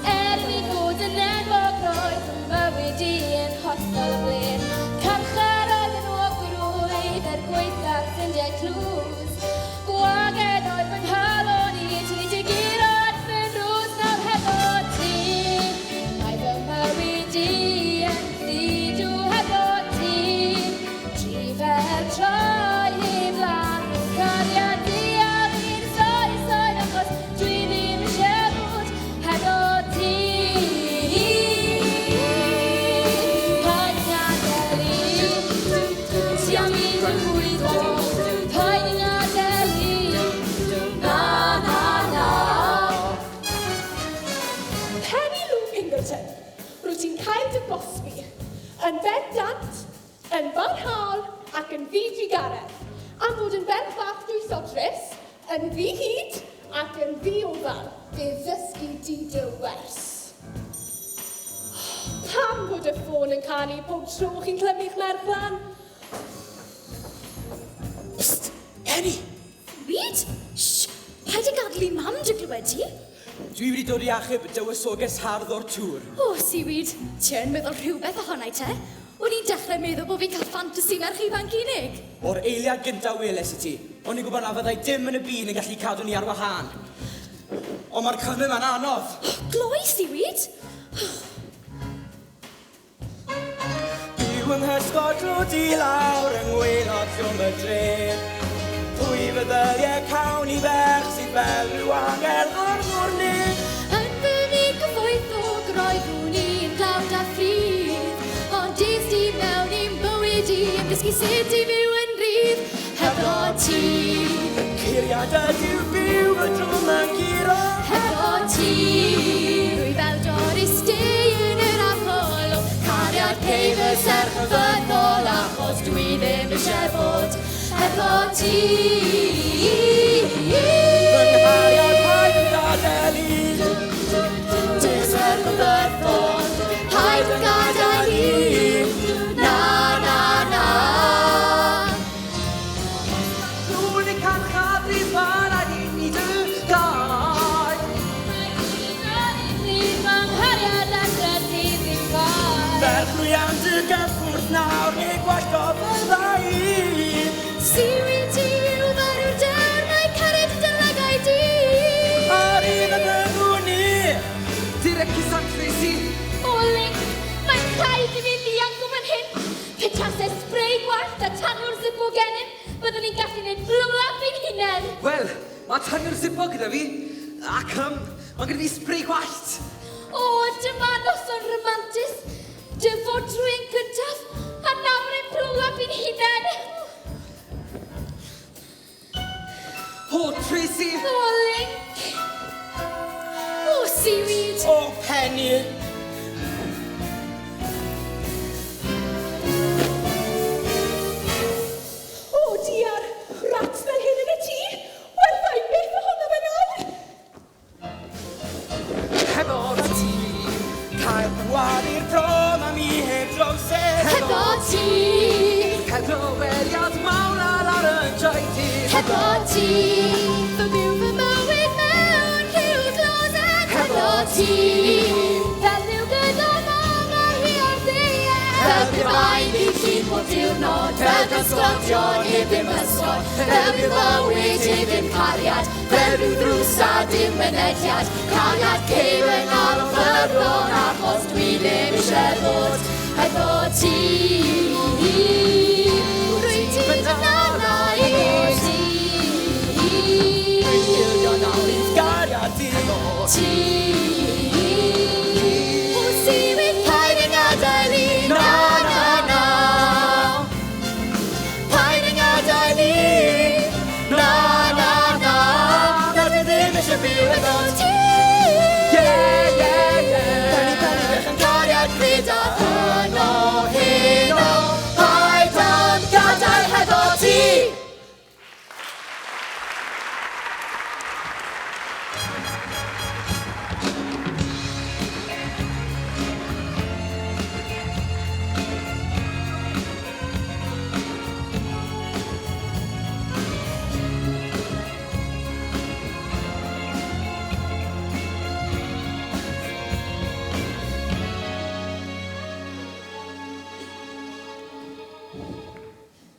mi fod yn enwog roedd yn mywyd i yn hollol blir. Carchar oedd yn ogrwydd gweithgar ffrindiau clws. Gwaged oedd fy nghalon i, ti di gyrraedd fy rws nawr hefo ti. Mae fy mywyd i yn ddidw hefo ti. Drifer troi i flan, cariad i ar un soes achos dwi ddim eisiau bod hefo ti. Paid yn gadael i, ti am un yn bwydo. Paid yn gadael i, na na na. Penny Lou Pingleton, rwyt ti'n cael dy bosbi, yn bendant, yn barhaol ac yn ddi-drigaredd, am fod yn ferch fach dwy sodrus, yn ddi-hyd ac yn ddi-ofal, fe ddysgu di dy wers. Pam bod y ffôn yn canu pob tro chi'n clymu'ch merchlan? Psst, Penny! Byd? Shh, paid y gadlu mam dy glywed ti? Dwi wedi dod i achub dywysoges hardd o'r tŵr. O, Seaweed, ti'n meddwl rhywbeth ohonai te? O'n i'n dechrau meddwl bod fi'n cael ffantasi merch ifanc unig. O'r eiliad gyntaf weles i ti, o'n i'n gwybod na fyddai dim yn y byd yn gallu cadw ni ar wahân. Ond mae'r cymryd ma'n anodd. Gloi, Seaweed! Byw yng nghysgod drwyd i lawr yng ngwaelod llwm y dref. Pwy feddyliau cawn i ferch sydd fel rhyw angel o'r mwrnig. Yn fy ni gyfoeth o groeddwn i'n dlawd a ffydd. Ond dis di mewn i'n bywyd i yn dysgu sut i fyw yn rhydd hefo ti. Curiad ydyw byw fy drwm yn giro. Hefo ti. Rwy fel Doris Day yn yr afholwg. Cariad cei fy serch yn fyddol achos dwi ddim eisiau bod hefo ti. Fy nghariad paid yn gadael i. Dy serch yn fyddol, paid yn gadael i. Na, na, na. Rwy'n ei carchar bryd fan a dim i dy gau. Mae un o'r un rhydd ma'n nghariad adre ti ddim fawr. Ferch rwy am dy gyffwrdd falle spray gwallt a tanw'r zipo gennym, byddwn ni'n gallu gwneud blow-up i'n hunain. Wel, mae tanwyr zipo gyda fi, ac mae gyda fi spray gwallt. O, dyma noson romantis. Dy fod drwy'n gyntaf, a nawr ein blow-up i'n hunain. O, Tracy! O, Link. O, seaweed. O, Penny! O, diar, rats fel hyn yn y tŷ. Wel, fai beth o hwnna fe nawr. Hefo ti! Cael gwad i'r prom am I heb drowsed. Hefo ti. Cael glywediad mawr ar ar y joy ti. Hefo ti. Fy byw fy mywyd mewn rhyw glosed. Hefo ti. Fel rhyw gydol mam ar hi o'r ddeall. Fel bydd rhaid i chi bob diwrnod. Fel gysgodion heb ddim ysgod. Fel bydd bywyd heb ddim cariad. Fel rhyw ddrws a dim mynediad. Cariad ceir yn ar o ffyrdon achos dwi ddim eisiau bod. Hefo ti. Rwy'n ti dyna i ti. Gariad i. Ti. O seaweed paid yn adael i. Na, na, na. Paid yn adael i. Na, na, na. Na, dwi ddim eisiau byw efo ti. Penny bech yn cariad bryd a heno, heno. Paid am gadael hefo ti.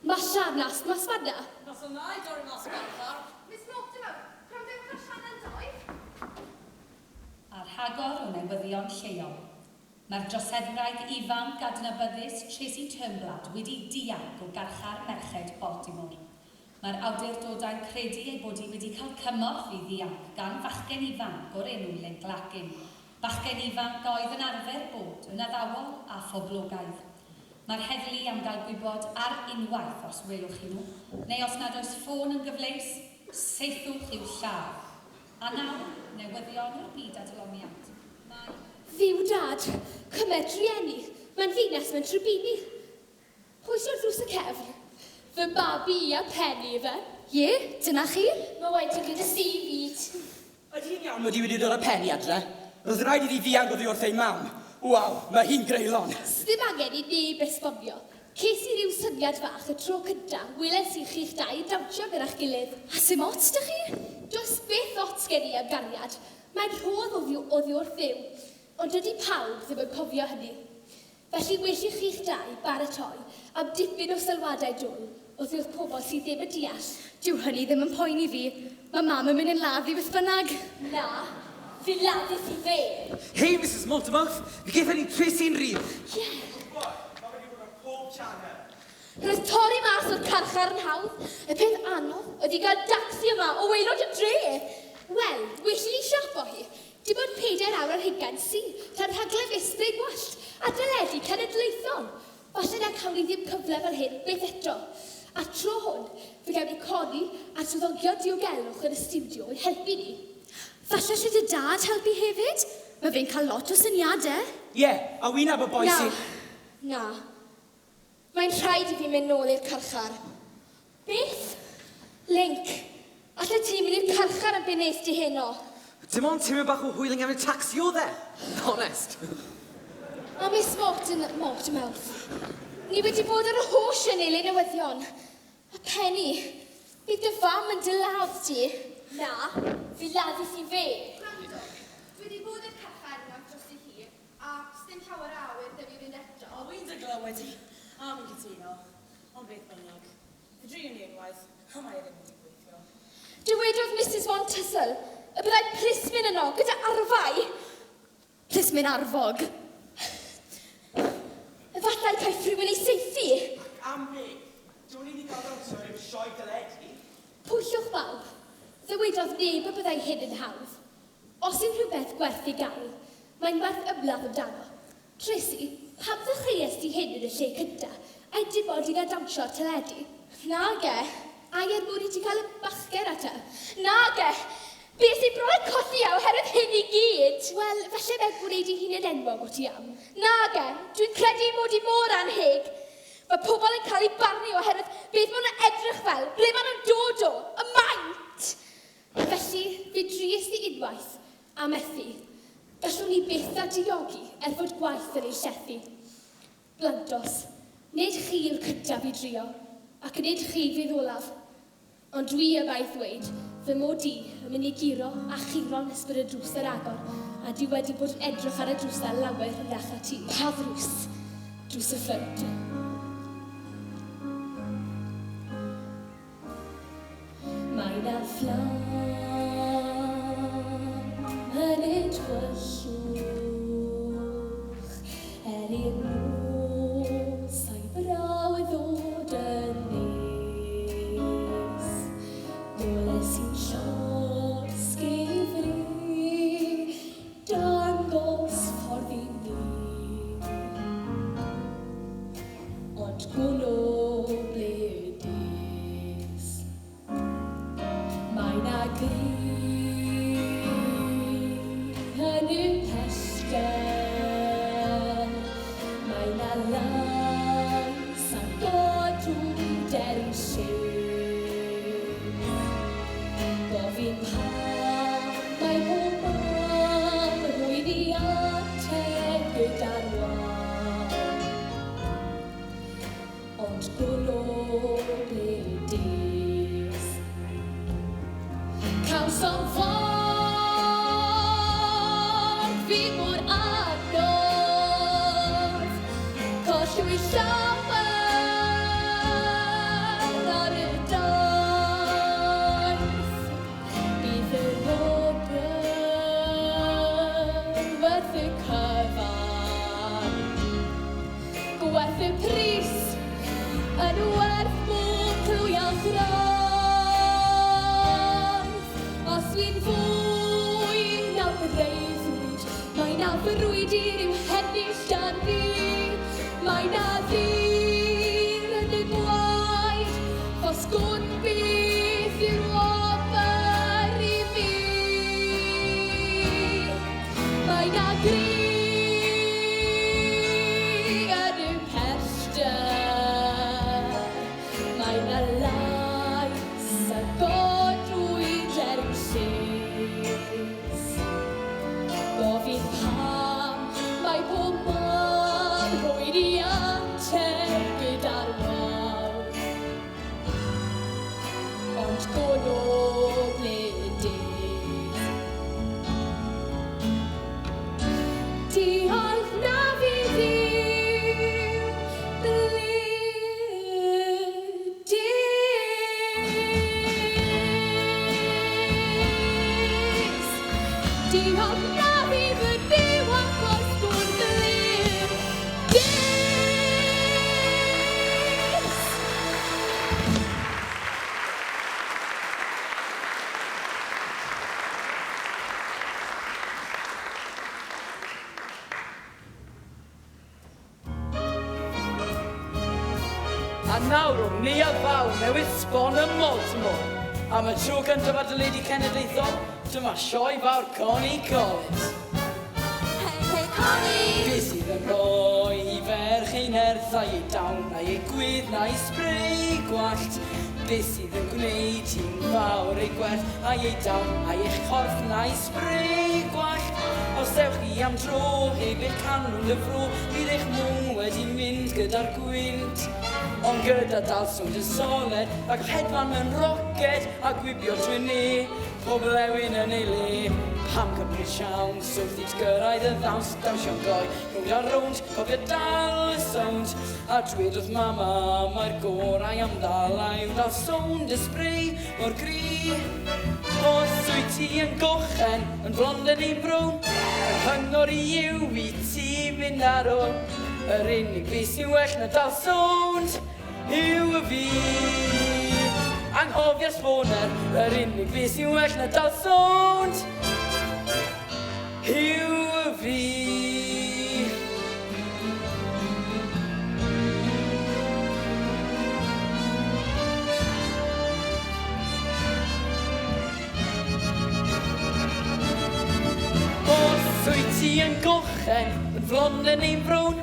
Mae Siarnas, mae Sfadda. Nos o nai, dorri mas o garchar. Miss Mortimer, pam ddim cael Shannon doi? A rhagor o newyddion lleol. Mae'r droseddwraig ifanc adnabyddus Tracy Turnblad wedi dianc o garchar merched Baltimore. Mae'r awdurdodau'n credu ei bod hi wedi cael cymorth i ddianc gan fachgen ifanc o'r enw Link Lacin. Bachgen ifanc oedd yn arfer bod yn addawol a phoblogaidd. Mae'r heddlu am gael gwybod ar unwaith os welwch chi nhw, neu os nad oes ffôn yn gyfleus, seithwch i'w llaw. A nawr, newyddion o'r byd adloniant. Fiw dad, cymed rieni, mae'n ddinas mewn tribini. Pwy sy'n ddrws y cefn? Fy babi a Penny fe. Ie, dyna chi? Mae wedi gyda seaweed. Ydy hi'n iawn mod i wedi dod â Penny adre? Roedd rhaid iddi ddianc oddi wrth ei mam. Waw, mae hi'n greulon. Ddim angen i neb esbonio. Ces i ryw syniad fach y tro cyntaf, weles i chi'ch dau dawnsio gyda'ch gilydd. A sy'n ots dych chi? Does beth ots gen i am gariad. Mae'n rhodd oddi wrth ddiw, ond dydy pawb ddim yn cofio hynny. Felly well i chi'ch dau baratoi am dipyn o sylwadau dwl, oddi wrth pobl sydd ddim yn deall. Dyw hynny ddim yn poeni fi. Mae mam yn mynd yn laddi beth bynnag. Na, fi laddu i fe. Hey, Mrs Mortimer, fi geith ni Tracy'n rhydd. Roedd torri mas o'r carchar yn hawdd. Y peth anodd oedd i gael dacsi yma o waelod y dre. Wel, well i ni siapo hi. Dim ond 4 awr ar hugain tan rhaglen ysbryd gwallt a dyledu cenedlaethol. Falle na cawn ni ddim cyfle fel hyn beth eto. A tro hwn, fe gawn ni codi a swyddogion diogelwch yn y studio i helpu ni. Falle lle dy dad helpu hefyd? Mae fe'n cael lot o syniadau. Ie, a wy'n ab y boi sy'n... Na. Mae'n rhaid i fi mynd nôl i'r carchar. Beth? Link, alle ti mynd i'r carchar yn beth di heno? Dim ond ti'n mynd bach o hwyling am y taxi o dde. Honest. A Miss Mortimer, ni wedi bod ar y holl yn ei newyddion. A Penny, bydd dy fam yn dylad ti? Na, fi laddus i fe. Dwi wedi bod i'r carchar yma dros i hi, a sdim llawer o awyr dy fi fynd eto. O, wy'n dy glywed i. A mi'n cytuno. Ond beth bynnag. Fy dri yn unwaith, a mae ddim wedi gweithio. Dywedodd Mrs Von Tussle y byddai plismyn yno gyda arfau. Plismyn arfog. Efallai cael rhywun ei seithi. Pwyllwch bawb, ddywedodd neb y byddai hyn yn hawdd. Os yw rhywbeth gwerth i gael, mae'n werth ymladd amdano. Tracy, pam ddechreuais di hyn yn y lle cynta, a dim ond i gael dawnsio'r teledu? Nage. A er mwyn i ti cael y bachger at y? Nage. Beth sy'n bron yn colli oherwydd hyn i gyd? Wel, falle meg gwneud i hun yn enwog o ti am. Nage. Dwi'n credu mod i mor anheg. Mae pobl yn cael eu barnu oherwydd beth maen nhw'n edrych fel, ble maen nhw'n dod o, y maint. Felly, fe dries di unwaith a methu. Gallwn ni byth a diogi fod gwaith yn ei llethu. Blantos, nid chi yw'r cyntaf i drio, ac nid chi fydd olaf. Ond dwi yma i ddweud, fy mod i yn mynd i giro a chiro'n ysbryd y drws yr agor, a di wedi bod yn edrych ar y drws a lawer yn ddech a ti. Pa ddrws? Drws y ffrynt. Mae na fflam yn y tywyllwch i'r nos a'i braw i ddod yn nes. Doles i'n llosgi fri, dangos ffordd i ni. Ond gwlobledus, mae na gri yn y pellter. Mae na lais a godwyd i sef. Gofyn pam mae pob mam rwy'n i ateb gyda'r wal. Ond gwlobledus, cawsom ffordd fi mor anodd. Collw i llawer ar y daith. Bydd y wobr werth y cyfan, gwerth y pris yn werth bob plwy a chraith. Os dwi'n fwy na breuddwyd, mae na frwydyr i'w hennill dan fi. Mae na ddir yn y gwaed, os gwn beth yw'r wobr i fi. Mae na gri yn y pellter. Mae na lais a godwyd i'w sef. Gofyn pam mae pob mam rwy'n i ateb gyda'r wal. Ond gwlobledus, diolch na fi ddiw bledus. Diolch na fi fy byw achos gwrdd-bledus. A nawr rhwng ni a faw newydd sbon y Baltimore. Am y tro cyntaf ar dyledu cenedlaethol, dyma sioe fawr Connie Collins. Hei, Connie! Be sydd yn rhoi i ferch ei nerth a'i ei dawn a'i ei gwydd na'i spray gwallt. Be sydd yn gwneud hi'n fawr ei gwerth a'i ei dawn a'i eich corff na'i spray gwallt. Os ewch chi am dro heb eich canwn lyfro, bydd eich mwng wedi mynd gyda'r gwynt. Ond gyda dalswyd y soled ac hedfan mewn roced a gwibio drwy ni, pob lewin yn ei le. Pam cymryd siawn, swrth i'ch gyrraedd y ddawns, dawsio'n gloi, rhwng a rownd, cofio dal y sownd. A dwedodd mama, mae'r gorau am ddal a i'w dal sownd y spray mor gri. Os wyt ti yn gochen, yn blond yn ei brown, yn hyngor i yw i ti fynd ar ôl. Yr unig beth sy'n well na dal sownd yw y fi. Anghofio'r sboner, yr unig beth sy'n well na dal sownd yw y fi. Os wyt ti yn gochen, yn flonden neu'n brown,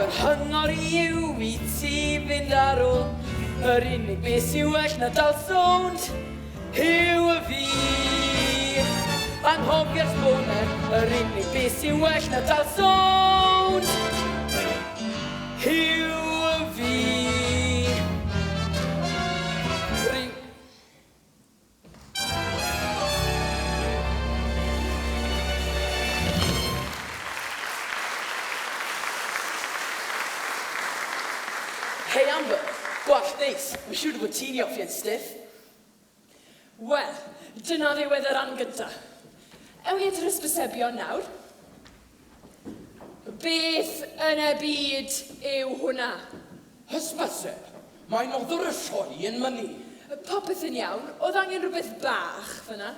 yr hyngor yw i ti fynd ar ôl. Yr unig beth sy'n well na dal sownd yw y fi. Anghofio'r sboner, yr unig beth sy'n well na dal sownd yw y fi. Hey Amber, gwallt neis. Mae'n siŵr bod ti'n ioffi yn stiff. Wel, dyna ddiwedd yr ran gyntaf. Ewn ni at yr hysbysebion nawr. Beth yn y byd yw hwnna? Hysbyseb? Mae'n oddwr y sioe yn mynnu. Popeth yn iawn, oedd angen rhywbeth bach fyna.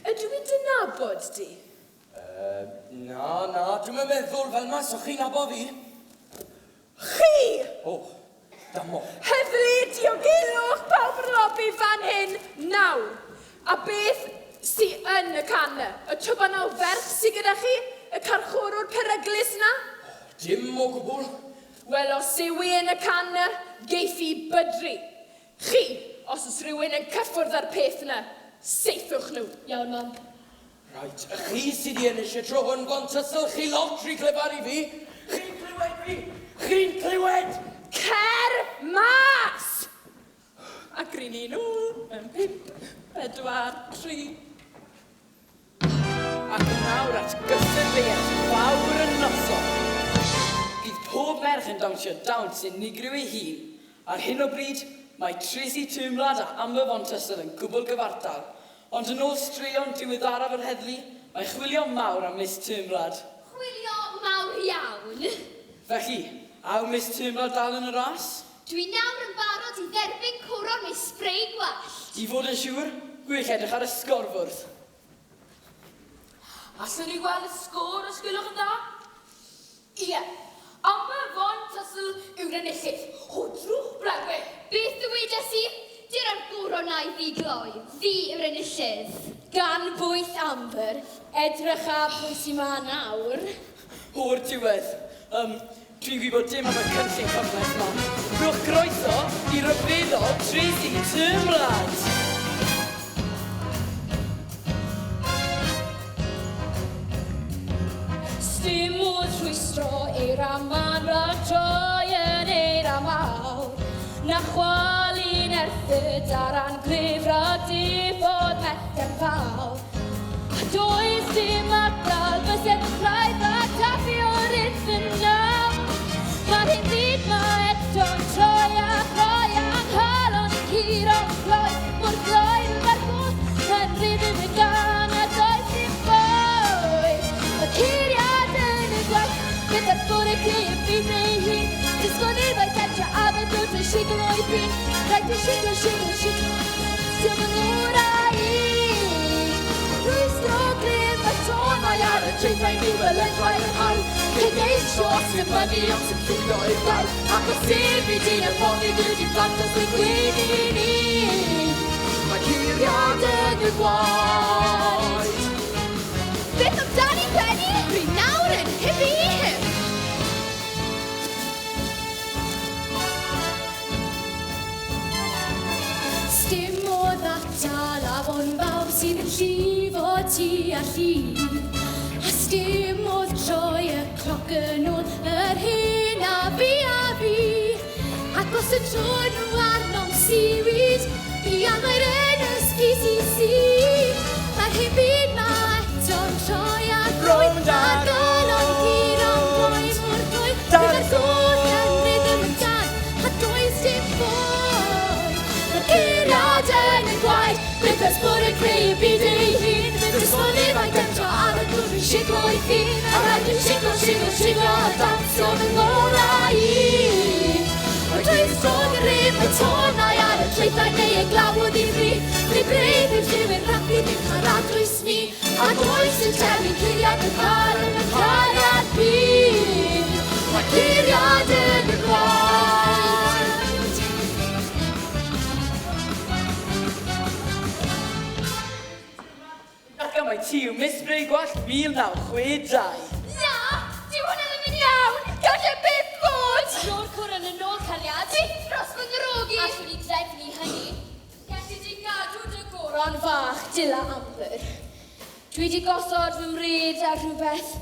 Ydw i'n dynabod di? Na, dwi'n meddwl fel mas o chi'n abo fi. Chi! O, damo. Heddlu, diogelwch pawb yn lobi fan hyn nawr. A beth sy'n yn y canna? Y twban o ferch sy'n gyda chi? Y carchwrwr peryglis na? Dim o gwbl. Wel, os yw yn y canna, geith i bydru. Chi, os oes rhywun yn cyffwrdd ar peth yna, seithwch nhw. Iawn, mam. Rhaid, chi sydd i ennill y tro yn gontysol chi lotri clefar i fi. Chi'n clywed fi? Chi'n clywed? Cer mas! A grin i nhw yn 5, 4, 3. Ac yn nawr at gysylltiad fawr yn noson. Bydd pob merch yn dawnsio dawns unigryw ei hun. Ar hyn o bryd, mae Tracy Tomblaid a Amber Fontysel yn gwbl gyfartal. Ond yn ôl straeon diweddaraf yr heddlu, mae chwilio mawr am Miss Tomblaid. Chwilio mawr iawn. Felly, aw Miss Tomblaid dal yn y ras? Dwi nawr yn barod i dderbyn cwron neu spray gwallt. Di fod yn siŵr, gwych edrych ar y sgorfwrdd. Allwn ni gweld y sgôr os gwylwch yn dda? Ie, Amber Fontysel yw'r enillydd. O, drwch bregwe. Beth ddywedas i? Dy'r argwron na i fi gloi. Fi yw'r enillydd. Gan bwyth Amber, edrych a pwy sy'n ma nawr. O'r diwedd, dwi'n gwybod dim am y cynllun cofnais ma. Rwch groeso i ryfeddol Tracy Tomblaid. Dim modd rhwystro eir aman rhag troi yn eir amawr. Na chwali'n erthyd ar an grefrod di fod methen fawr. A does dim ardal bysedd rhaid a taffi o'r iddyn nawr. Mae'r hyn byd ma eto'n troi a chroi a'n halon i curo cloi. Mor gloi mae'r gwrs yn rhyddid y gan a does dim bwy. Y curiad yn y gwaith, gyda'r bwr y creu y byd neu hun. Disgwyl fe tetra a fe dod yn siglo i fin. Rhaid i siglo. Sy'n yng ngŵr a i. Rwystro grif y tôn mae ar y treithau ni fel yn rhoi yn hal. Cyd eisio sy'n mynnu ond sy'n llwyddo i'r dal. Ac os sy'n fi di yn ffordd i dyd i plant os yn gwyn i ni. Mae curiad yn y gwaith. Beth amdani Penny? Rwy nawr yn hip i hip. Dim modd atal a fo'n fawr sydd yn llifo ti a llif. A dim modd troi y cloc yn ôl yr hyn a fi. Ac os y tro nhw arnom siwyd, fi am yr ynys GCC. Mae'r hyn byd ma eto'n troi a groi. A'r golon gyr o'n gloi mor gloi. Bydd yr gŵr yn rhythm yn gan, a does dim bwy. Mae'r curiad yn y gwaith, bydd ys bod yn creu y byd ei hun. Bydd ys bod yn rhaid dentro ar y dŵr yn siglo i ffin. A rhaid yn siglo a dansio yn ngôl a i. Mae dwi'n stod yn rhyw, mae tonau ar y treithau neu neu glawod i fri, neu bredd yw'r rhywun rapid i'ch aradwys ni, a does yn tefyn curiad y car yn y cariad byd. Mae curiad yn y gwaed. Ac am ei tiw, misbrau gwallt 1962. Na, dyw hwnna ddim yn iawn. Galle beth bod? Ro'r cwrdd yn ôl cariad. Beth dros fy ngrogi? A dwi'n ei drefnu hynny. Gelli di gadw dy goron fach, Dila Amber. Dwi di gosod fy mryd ar rhywbeth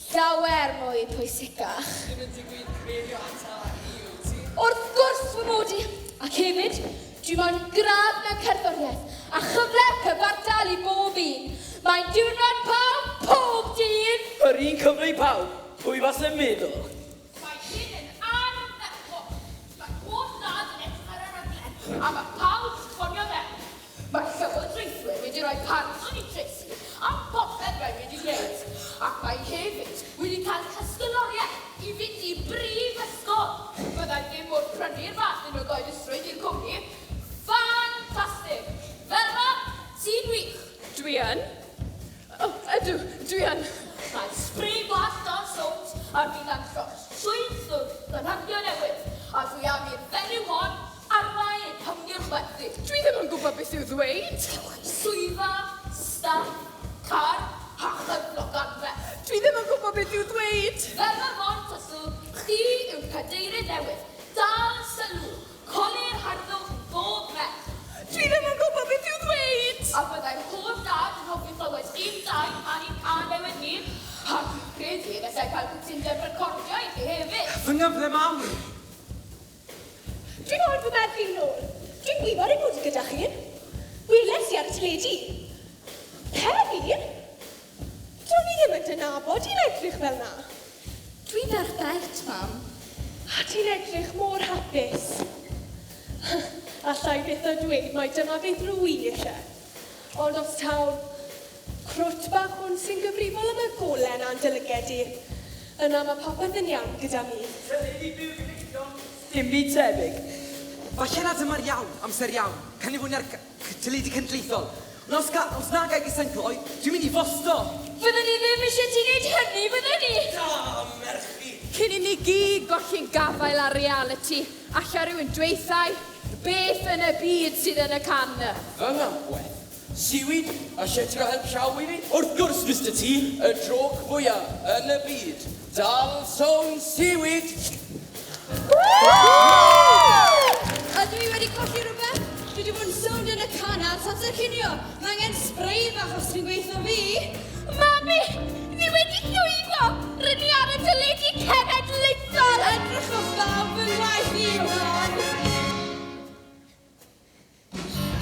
llawer mwy pwysicach. Wrth gwrs fy mod i, ac hefyd, dwi moyn graf mewn cerddoriaeth a chyfle cyfartal i bob un. Mae'n diwrnod pawb, pob dydd. Yr un cyfle i pawb, pwy fas yn meddwl? Mae hyn yn anferthol. Mae pob nad yn edrych ar y raglen, a mae pawb yn ffonio fewn. Mae llywodraethwyr wedi rhoi parton i Tracy, a popeth mae wedi gwneud. Ac mae hefyd wedi cael cysgoloriaeth i fynd i brif ysgol. Byddai ddim wrth prynu'r fath yn y goedysrwydd i'r cwmni. Ffantastig! Fel yma, ti'n wych. Dwi yn? Ydw, dwi yn. Mae spray gwallt o'n sowt ar fi'n anffros. Llwythwr yn hangio newydd. A dwi am i'r fenyw hon arwain ein hymgyrch werthu. Dwi ddim yn gwybod beth i'w ddweud. Swyfa, staff, car, a chyflog anfer. Dwi ddim yn gwybod beth i'w ddweud. Fel mae hon tysw, chdi yw'r cadeirydd newydd. Dal sylw, coli'r harddwch bob meth. Dwi ddim yn gwybod beth i'w ddweud. A byddai'n hoff dad yn hoffi clywed dim dau pan i'n cael newydd ni. A dwi'n credu gallai cael cytundeb recordio i chi hefyd. Fy nghyfle mawr. Dwi'n oed fy meddwl i'n ôl. Dwi'n gwybod ei bod gyda chi. Wyles i ar y teledu. Heddi? Do'n i ddim yn dynabod i'n edrych fel na. Dwi'n berffaith, mam. A ti'n edrych mor hapus. Allai beth o dweud mai dyma beth rwy eisiau. Ond os taw crwt bach hwn sy'n gyfrifol am y golen a'n dylygedi, yna mae popeth yn iawn gyda mi. Teledu byw gleision, dim byd tebyg. Falle na dyma'r iawn, amser iawn. Canifwniau'r teledu cynllithol. Ond os na gael gysencloi, dwi'n mynd i fosto. Fyddwn ni ddim eisiau ti'n neud hynny, fyddwn ni? Da, merchi. Cyn i ni gyd golli'n gafael ar reality, alla rhywun dweithau beth yn y byd sydd yn y can. Fy nghampwedd, siwyd a sietra help siaw i fi. Wrth gwrs, Mr T. Y droc fwyaf yn y byd. Dal sôn siwyd. Ydw i wedi colli rhywbeth? Dwi wedi bod yn sôn yn y canad sans y cinio. Mae angen spray bach os dwi'n gweithio fi. Mami, ni wedi llwyddo. Rydyn ni ar y teledu cenedlaethol. Edrych o bawb yn waith i hwn.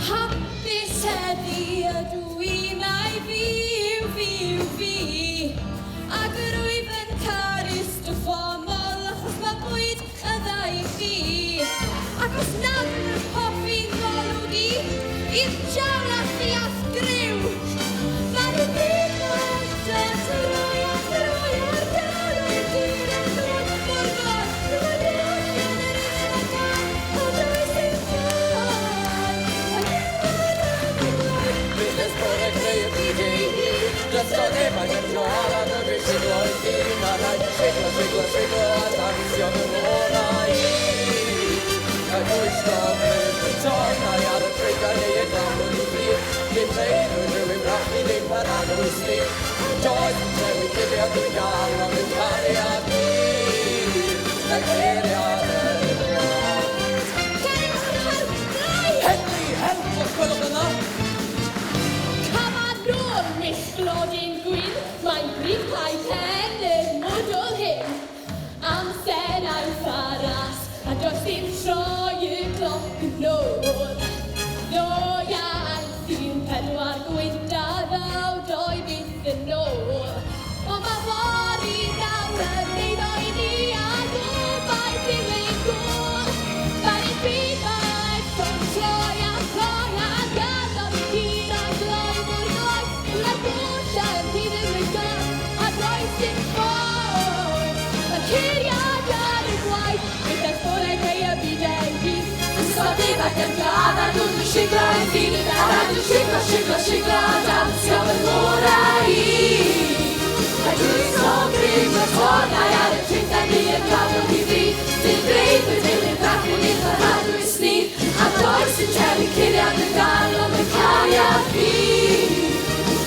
Hapus heddi ydw i mai fi. Ac yr wyf yn caru stwff o mol achos mae bwyd y ddau chi. Ac os nad yn hoffi golwg i'r jawl a chi a sgriw. Mae'r byd oed yn troi ar gael o'r dyn yn dod mor glod. Rwy'n allan yr un yn gael, ond oes yn ffordd. Busnes bod e greu y byd ei hun. Dystod efo yn joel a dy fi siglo i dyn. A rhaid siglo a ddansio yn orau. Cael bwysgo mewn y ton a ar y treigau neu y gawr i brif. Dim leid yn rhywun raffi ddim ar anwys ni. Doedd newid cuddiad yn gael ond yn cariad ni. Y curiad yn Henry, help os gwelwch yna. Cama nôl millglodyn gwyn, mae'n brifau pen yn mwdol hyn. Amser a'i pharas, a does dim troi y cloc yn ôl. Ddoi aeth i'n 4:29 byth yn ôl. Ond mae fori nawr yn neud o'i ni a gobaith i'w ein gôl. Mae'n ein brifau ffôn troi a gadael i hyn a gloi mor gloi. Yw'r bwll yn hyd yn y gor, a does dim ffordd. Mae'n curiad ar y gwaith, bydd eich bod eich ei y byd ei gyd. oes o defaid yn glad a nhw'n siglo yn fi a rhaid yn siglo, siglo, siglo dawnsio yn ngorau i. Mae drws o grif y tonau ar y trinau ni yn gafel i fi. Dim bryd y dilyn rhaid yn un o'r hadwys ni a does yn telu curiad yn gael o mae'n cael a fi.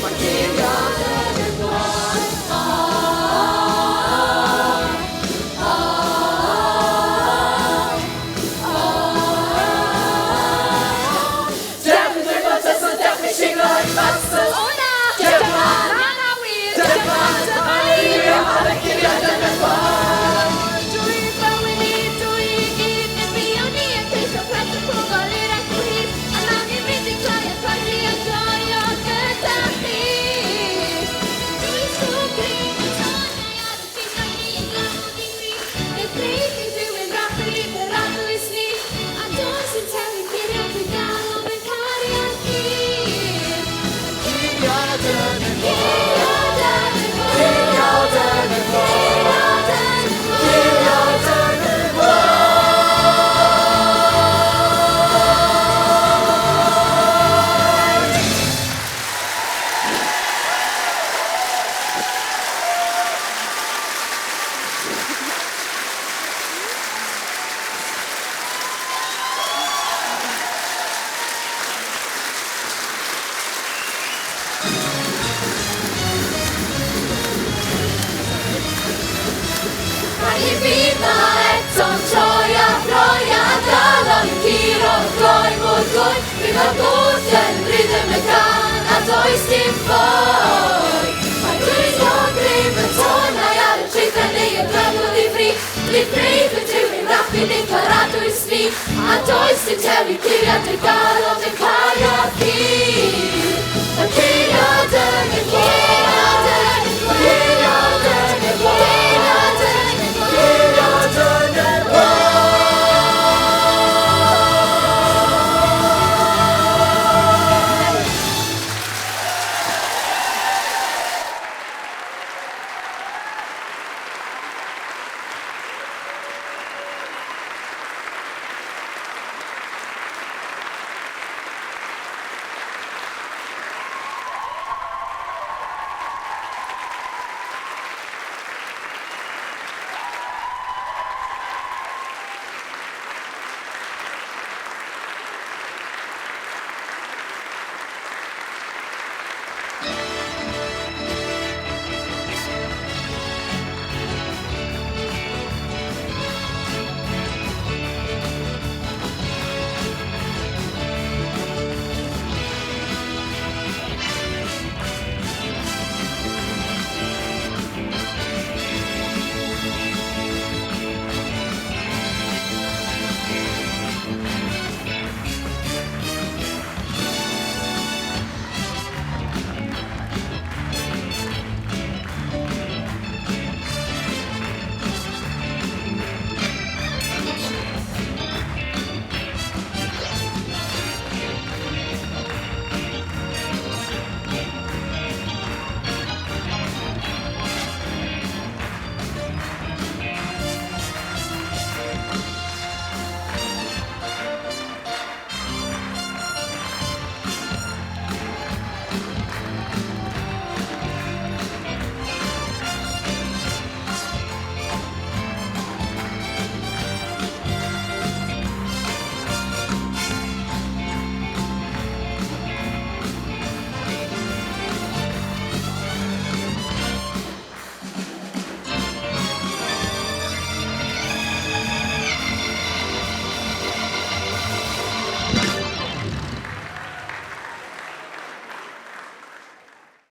Mae curiad yn y bôn. Mae'r bod yn rhythm y gan a does dim ffoi. Mae drws o grif y tonau ar y treithau neu y gradwyd i fri. Nid bryd y tiwyn rapid ein caradwys ni a does dim tewi curiad i'r galod yn cael a fi. Mae curiad yn y curiad.